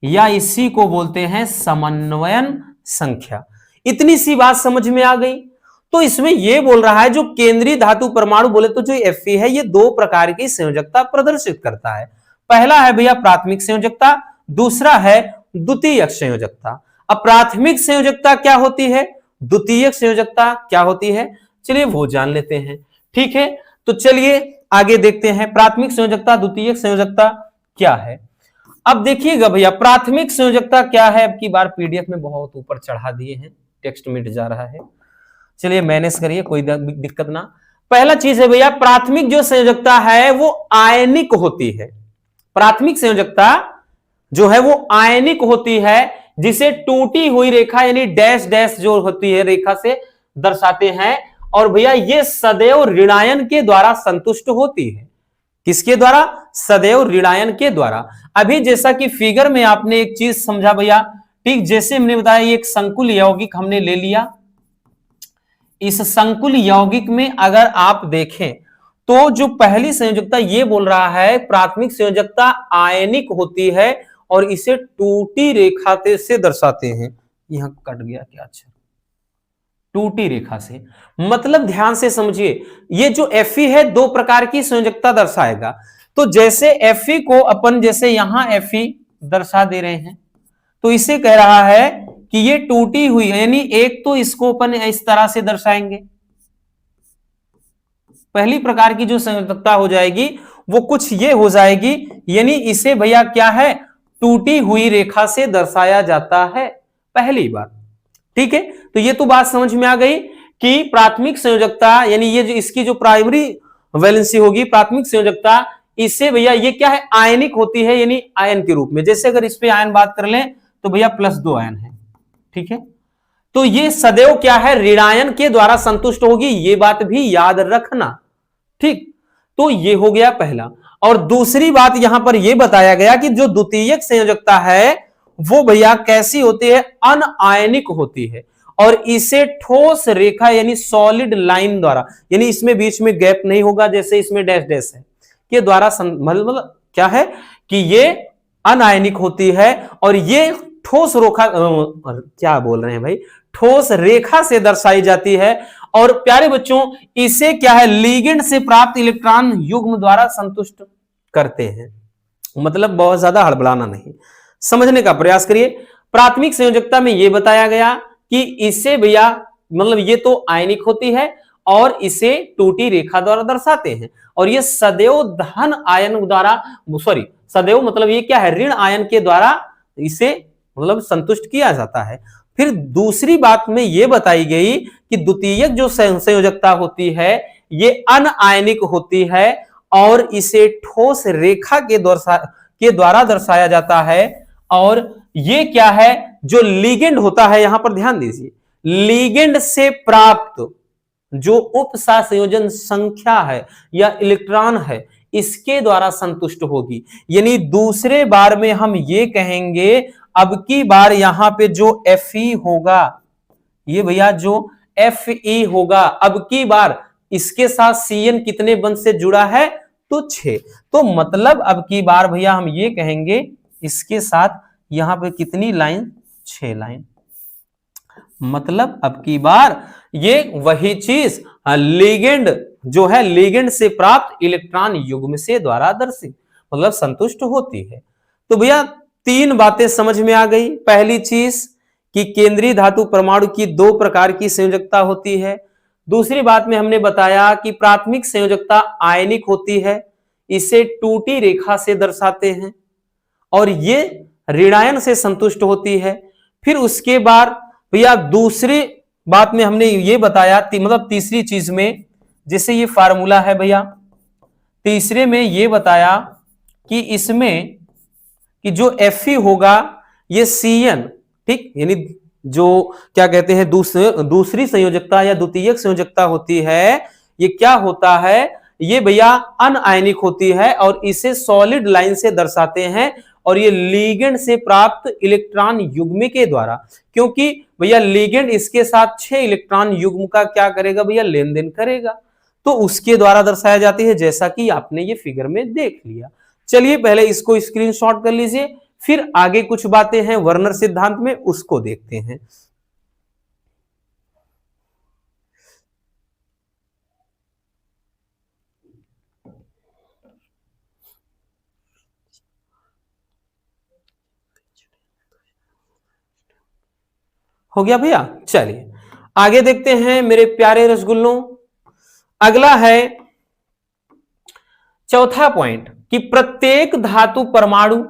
या इसी को बोलते हैं समन्वयन संख्या। इतनी सी बात समझ में आ गई। तो इसमें यह बोल रहा है जो केंद्रीय धातु परमाणु बोले तो जो Fe है, ये दो प्रकार की संयोजकता प्रदर्शित करता है। पहला है भैया प्राथमिक संयोजकता, दूसरा है द्वितीयक संयोजकता। अब प्राथमिक संयोजकता क्या होती है, द्वितीयक संयोजकता क्या होती है, चलिए वो जान लेते हैं। ठीक है, तो चलिए आगे देखते हैं प्राथमिक संयोजकता द्वितीयक संयोजकता क्या है। अब देखिएगा भैया प्राथमिक संयोजकता क्या है, अब की बार पीडीएफ में बहुत ऊपर चढ़ा दिए हैं, टेक्स्ट मिट जा रहा है, चलिए मैनेज करिए, कोई दिक्कत ना। पहला चीज है भैया, प्राथमिक जो संयोजकता है वो आयनिक होती है। प्राथमिक संयोजकता जो है वो आयनिक होती है, जिसे टूटी हुई रेखा यानी डैश डैश जो होती है रेखा से दर्शाते हैं। और भैया ये सदैव ऋणायन के द्वारा संतुष्ट होती है। किसके द्वारा, सदैव ऋणायन के द्वारा। अभी जैसा कि फिगर में आपने एक चीज समझा भैया, ठीक, जैसे हमने बताया एक संकुल यौगिक हमने ले लिया। इस संकुल यौगिक में अगर आप देखें तो जो पहली संयोजकता ये बोल रहा है प्राथमिक संयोजकता आयनिक होती है, और इसे टूटी रेखा से दर्शाते हैं। यहां कट गया क्या, अच्छा, टूटी रेखा से, मतलब ध्यान से समझिए, ये जो Fe है दो प्रकार की संयोजकता दर्शाएगा। तो जैसे Fe को अपन जैसे यहां Fe दर्शा दे रहे हैं, तो इसे कह रहा है कि ये टूटी हुई है, यानी एक तो इसको अपन इस तरह से दर्शाएंगे, पहली प्रकार की जो संयोजकता हो जाएगी वो कुछ ये हो जाएगी, यानी इसे भैया क्या है, टूटी हुई रेखा से दर्शाया जाता है, पहली बात। ठीक है, तो ये तो बात समझ में आ गई कि प्राथमिक संयोजकता यानी ये जो इसकी जो प्राइमरी वैलेंसी होगी प्राथमिक संयोजकता, इससे भैया ये क्या है, आयनिक होती है, यानी आयन के रूप में। जैसे अगर इस पे आयन बात कर लें तो भैया +2 आयन है। ठीक है, तो ये सदैव क्या है, ऋणायन के द्वारा संतुष्ट होगी, ये बात भी याद रखना। ठीक, तो ये हो गया पहला। और दूसरी बात यहां पर यह बताया गया कि जो द्वितीयक संयोजकता है वो भैया कैसी होती है, अनआयनिक होती है, और इसे ठोस रेखा यानी सॉलिड लाइन द्वारा, यानी इसमें बीच में गैप नहीं होगा जैसे इसमें डैश डैश है, के द्वारा मतलब क्या है कि ये अनआयनिक होती है, और ये ठोस रेखा क्या बोल रहे हैं भाई, ठोस रेखा से दर्शाई जाती है। और प्यारे बच्चों इसे क्या है, लिगेंड से प्राप्त इलेक्ट्रॉन युग्म द्वारा संतुष्ट करते हैं। मतलब बहुत ज्यादा हड़बड़ाना नहीं, समझने का प्रयास करिए। प्राथमिक संयोजकता में यह बताया गया कि इसे भैया मतलब ये तो आयनिक होती है और इसे टूटी रेखा द्वारा दर्शाते हैं, और ये सदैव धन आयन द्वारा, सॉरी सदैव मतलब ये क्या है, ऋण आयन के द्वारा इसे मतलब संतुष्ट किया जाता है। फिर दूसरी बात में यह बताई गई कि द्वितीयक जो संयोजकता होती है ये अनआयनिक होती है, और इसे ठोस रेखा के द्वारा दर्शाया जाता है। और ये क्या है, जो लिगेंड होता है, यहां पर ध्यान दीजिए, लिगेंड से प्राप्त जो उप संयोजन संख्या है या इलेक्ट्रॉन है, इसके द्वारा संतुष्ट होगी। यानी दूसरे बार में हम ये कहेंगे, अब की बार यहां पे जो Fe होगा, ये भैया जो Fe होगा, अब की बार इसके साथ Cn कितने बंध से जुड़ा है, तो 6। तो मतलब अब की बार भैया हम ये कहेंगे इसके साथ यहां पे कितनी लाइन, 6 लाइन। मतलब अब की बार ये वही चीज लिगेंड जो है, लिगेंड से प्राप्त इलेक्ट्रॉन युग्म से द्वारा दर्शित, मतलब संतुष्ट होती है। तो भैया 3 बातें समझ में आ गई। पहली चीज कि केंद्रीय धातु परमाणु की 2 प्रकार की संयोजकता होती है। दूसरी बात में हमने बताया कि प्राथमिक संयोजकता आयनिक होती है, इसे टूटी रेखा से दर्शाते हैं, और ये ऋणायन से संतुष्ट होती है। फिर उसके बाद भैया दूसरी बात में हमने ये बताया मतलब तीसरी चीज में, जैसे ये फार्मूला है भैया, तीसरे में ये बताया कि इसमें कि जो Fe होगा ये Cn, ठीक, यानी जो क्या कहते हैं दूसरी संयोजकता या द्वितीयक संयोजकता होती है, ये क्या होता है, ये भैया अनआयनिक होती है और इसे सॉलिड लाइन से दर्शाते हैं, और ये लिगेंड से प्राप्त इलेक्ट्रॉन युग्म के द्वारा, क्योंकि भैया लिगेंड इसके साथ 6 इलेक्ट्रॉन युग्म का क्या करेगा भैया, लेन देन करेगा, तो उसके द्वारा दर्शाया जाती है, जैसा कि आपने ये फिगर में देख लिया। चलिए पहले इसको स्क्रीनशॉट कर लीजिए, फिर आगे कुछ बातें हैं वर्नर सिद्धांत में, उसको देखते हैं। हो गया भैया, चलिए आगे देखते हैं मेरे प्यारे रसगुल्लों। अगला है चौथा पॉइंट कि प्रत्येक धातु परमाणु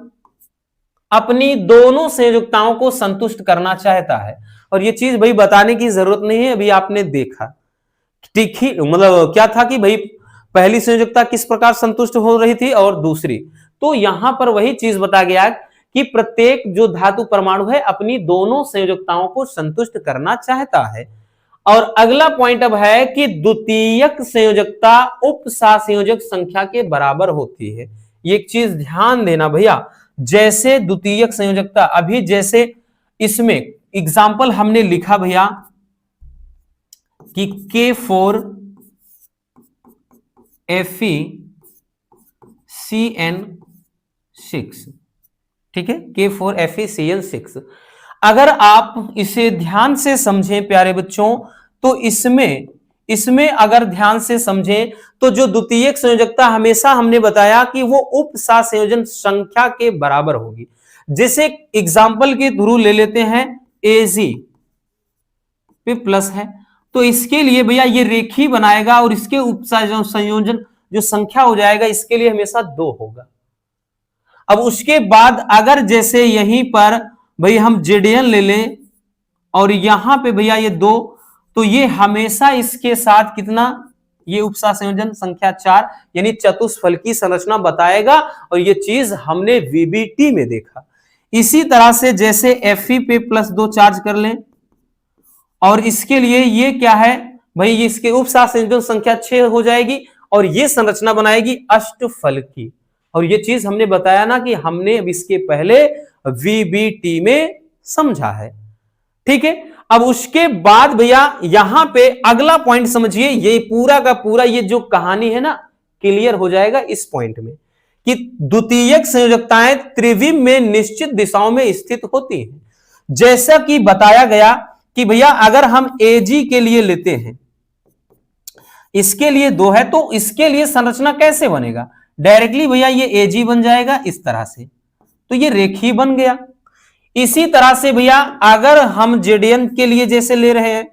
अपनी दोनों संयोजकताओं को संतुष्ट करना चाहता है, और यह चीज भाई बताने की जरूरत नहीं है, अभी आपने देखा, ठीक ही मतलब क्या था कि भाई पहली संयोजकता किस प्रकार संतुष्ट हो रही थी और दूसरी, तो यहां पर वही चीज बता गया कि प्रत्येक जो धातु परमाणु है अपनी दोनों संयोजकताओं को संतुष्ट करना चाहता है। और अगला पॉइंट अब है कि द्वितीयक संयोजकता उप सहसंयोजक संख्या के बराबर होती है। ये एक चीज ध्यान देना भैया, जैसे द्वितीयक संयोजकता, अभी जैसे इसमें एग्जाम्पल हमने लिखा भैया कि K4FeCN6, ठीक है, K4FeCN6, अगर आप इसे ध्यान से समझें प्यारे बच्चों, तो इसमें अगर ध्यान से समझें तो जो द्वितीयक संयोजकता हमेशा हमने बताया कि वो उप सहसंयोजन संख्या के बराबर होगी। जैसे एग्जाम्पल के थ्रू ले लेते हैं, Ag पे प्लस है, तो इसके लिए भैया ये रेखी बनाएगा और इसके उप संयोजन जो संख्या हो जाएगा इसके लिए हमेशा 2 होगा। अब उसके बाद अगर जैसे यहीं पर भाई हम Zn ले लें और यहां पे भैया ये 2, तो ये हमेशा इसके साथ कितना, ये उपसा संयोजन संख्या 4 यानी चतुष्फल की संरचना बताएगा, और ये चीज हमने VBT में देखा। इसी तरह से जैसे Fe पे +2 चार्ज कर लें, और इसके लिए ये क्या है भाई, इसके उपसा संयोजन संख्या 6 हो जाएगी और ये संरचना बनाएगी अष्टफल की, और ये चीज हमने बताया ना कि हमने अब इसके पहले VBT में समझा है, ठीक है। अब उसके बाद भैया यहां पे अगला पॉइंट समझिए, ये पूरा का पूरा ये जो कहानी है ना क्लियर हो जाएगा इस पॉइंट में कि द्वितीयक संयोजकताएं त्रिविम में निश्चित दिशाओं में स्थित होती हैं। जैसा कि बताया गया कि भैया अगर हम Ag के लिए लेते हैं, इसके लिए 2 है, तो इसके लिए संरचना कैसे बनेगा, डायरेक्टली भैया ये Ag बन जाएगा इस तरह से, तो ये रेखी बन गया। इसी तरह से भैया अगर हम Zn के लिए जैसे ले रहे हैं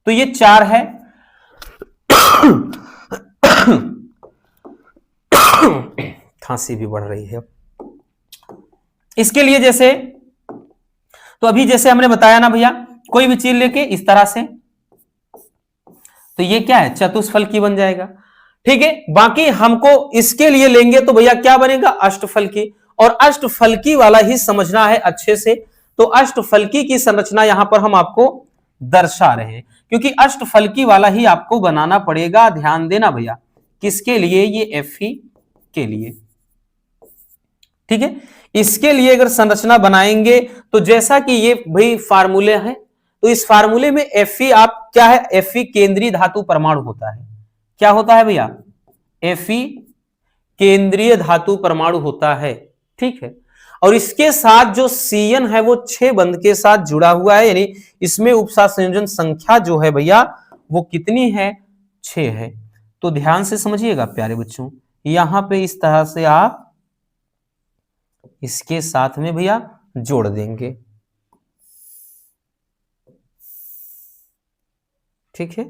तो ये 4 है, खांसी भी बढ़ रही है। इसके लिए जैसे, तो अभी जैसे हमने बताया ना भैया, कोई भी चीज लेके इस तरह से, तो ये क्या है, चतुष्फल की बन जाएगा, ठीक है। बाकी हमको इसके लिए लेंगे तो भैया क्या बनेगा, अष्टफल की, और अष्टफलकी वाला ही समझना है अच्छे से। तो अष्टफलकी की संरचना यहां पर हम आपको दर्शा रहे हैं, क्योंकि अष्टफलकी वाला ही आपको बनाना पड़ेगा, ध्यान देना भैया, किसके लिए, ये Fe के लिए, ठीक है। इसके लिए अगर संरचना बनाएंगे तो जैसा कि ये भाई फार्मूले हैं, तो इस फार्मूले में Fe आप क्या है, Fe केंद्रीय धातु परमाणु होता है, क्या होता है भैया, Fe केंद्रीय धातु परमाणु होता है, ठीक है। और इसके साथ जो Cn है वो 6 बंध के साथ जुड़ा हुआ है, यानी इसमें उपसात संयोजन संख्या जो है भैया वो कितनी है, 6 है। तो ध्यान से समझिएगा प्यारे बच्चों, यहां पे इस तरह से आप इसके साथ में भैया जोड़ देंगे, ठीक है।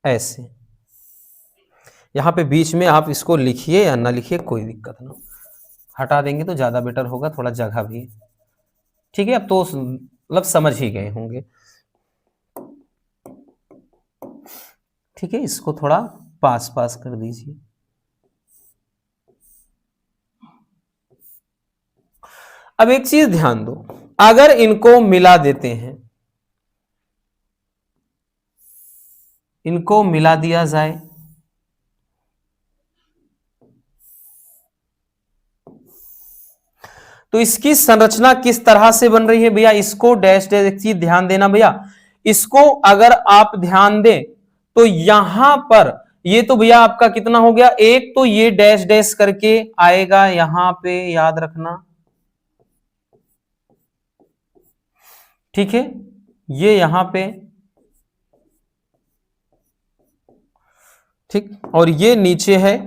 ऐसे यहां पे बीच में आप इसको लिखिए या ना लिखिए कोई दिक्कत ना, हटा देंगे तो ज्यादा बेटर होगा, थोड़ा जगह भी, ठीक है। अब तो मतलब समझ ही गए होंगे, ठीक है। इसको थोड़ा पास पास कर दीजिए। अब एक चीज ध्यान दो, अगर इनको मिला देते हैं, इनको मिला दिया जाए तो इसकी संरचना किस तरह से बन रही है भैया, इसको डैश डैश, एक चीज ध्यान देना भैया, इसको अगर आप ध्यान दें तो यहां पर ये तो भैया आपका कितना हो गया, एक तो ये डैश डैश करके आएगा यहां पे, याद रखना, ठीक है। ये यहां पे, ठीक, और ये नीचे है,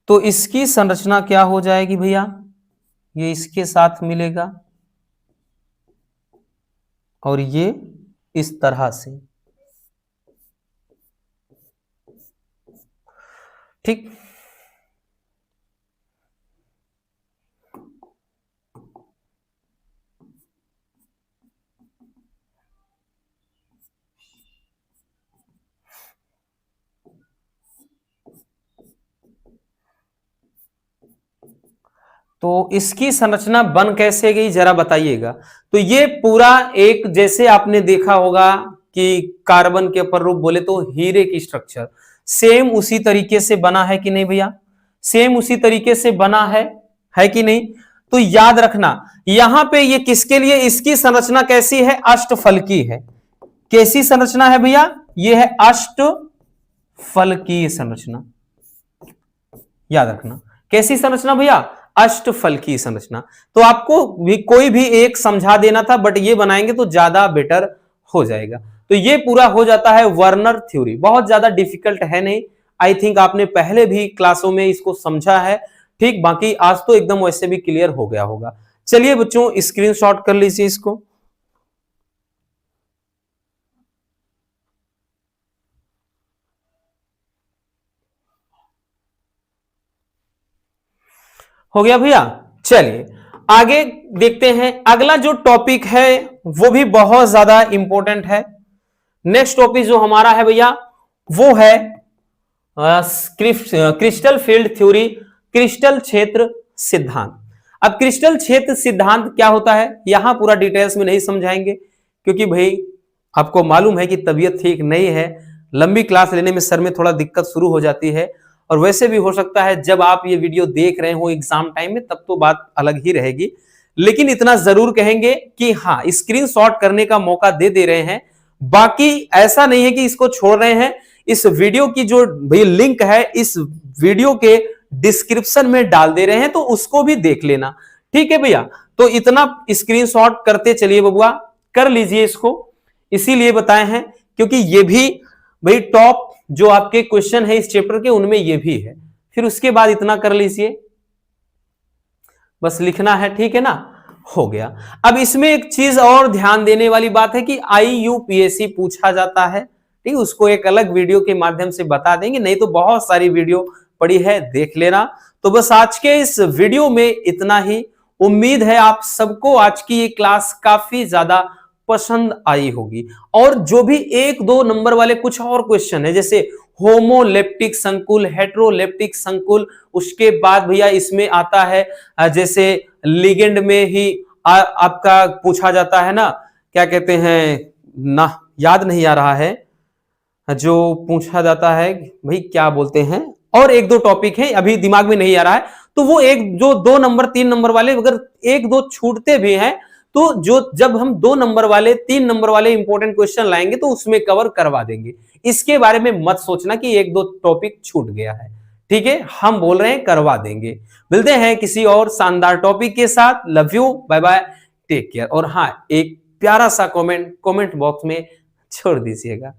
तो इसकी संरचना क्या हो जाएगी भैया, ये इसके साथ मिलेगा और ये इस तरह से, ठीक। तो इसकी संरचना बन कैसे गई जरा बताइएगा। तो ये पूरा एक, जैसे आपने देखा होगा कि कार्बन के अपर रूप बोले तो हीरे की स्ट्रक्चर, सेम उसी तरीके से बना है कि नहीं भैया, सेम उसी तरीके से बना है कि नहीं। तो याद रखना यहां पे ये किसके लिए, इसकी संरचना कैसी है, अष्टफलकी है। कैसी संरचना है भैया, ये है अष्टफलकीय संरचना, याद रखना। कैसी संरचना भैया, अष्टफलकीय संरचना। तो आपको भी कोई भी एक समझा देना था, बट ये बनाएंगे तो ज्यादा बेटर हो जाएगा। तो ये पूरा हो जाता है वर्नर थ्योरी, बहुत ज्यादा डिफिकल्ट है नहीं, आई थिंक आपने पहले भी क्लासों में इसको समझा है, ठीक। बाकी आज तो एकदम वैसे भी क्लियर हो गया होगा। चलिए बच्चों स्क्रीनशॉट कर लीजिए इसको। हो गया भैया। चलिए आगे देखते हैं, अगला जो टॉपिक है वो भी बहुत ज्यादा इंपॉर्टेंट है। नेक्स्ट टॉपिक जो हमारा है भैया वो है क्रिस्टल फील्ड थ्योरी, क्रिस्टल क्षेत्र सिद्धांत। अब क्रिस्टल क्षेत्र सिद्धांत क्या होता है, यहां पूरा डिटेल्स में नहीं समझाएंगे, क्योंकि भाई आपको मालूम है कि तबीयत ठीक नहीं है, लंबी क्लास लेने में सर में थोड़ा दिक्कत शुरू हो जाती है, और वैसे भी हो सकता है जब आप ये वीडियो देख रहे हो एग्जाम टाइम में तब तो बात अलग ही रहेगी, लेकिन इतना जरूर कहेंगे कि हाँ स्क्रीनशॉट करने का मौका दे रहे हैं। बाकी ऐसा नहीं है कि इसको छोड़ रहे हैं, इस वीडियो की जो भाई लिंक है इस वीडियो के डिस्क्रिप्शन में डाल दे रहे हैं, तो उसको भी देख लेना, ठीक है भैया। तो इतना स्क्रीनशॉट करते चलिए बबुआ, कर लीजिए इसको, इसीलिए बताए हैं क्योंकि ये भी भाई टॉप जो आपके क्वेश्चन है इस चैप्टर के उनमें ये भी है। फिर उसके बाद इतना कर लीजिए, बस लिखना है, ठीक है ना, हो गया। अब इसमें एक चीज और ध्यान देने वाली बात है कि IUPAC पूछा जाता है, ठीक, उसको एक अलग वीडियो के माध्यम से बता देंगे, नहीं तो बहुत सारी वीडियो पड़ी है, देख लेना। तो बस आज के इस वीडियो में इतना ही। उम्मीद है आप सबको आज की ये क्लास काफी ज्यादा पसंद आई होगी, और जो भी 1-2 नंबर वाले कुछ और क्वेश्चन है जैसे होमोलेप्टिक संकुल, हेट्रोलेप्टिक संकुल, उसके बाद भैया इसमें आता है जैसे लिगेंड में ही आपका पूछा जाता है ना, क्या कहते हैं ना, याद नहीं आ रहा है, जो पूछा जाता है भाई क्या बोलते हैं, और 1-2 टॉपिक है अभी दिमाग में नहीं आ रहा है। तो वो एक जो 2 नंबर 3 नंबर वाले अगर 1-2 छूटते भी हैं तो जो जब हम 2 नंबर वाले 3 नंबर वाले इंपॉर्टेंट क्वेश्चन लाएंगे तो उसमें कवर करवा देंगे। इसके बारे में मत सोचना कि एक दो टॉपिक छूट गया है, ठीक है, हम बोल रहे हैं करवा देंगे। मिलते हैं किसी और शानदार टॉपिक के साथ। Love you, bye bye, take care. और हाँ, एक प्यारा सा कमेंट बॉक्स में छोड़ दीजिएगा।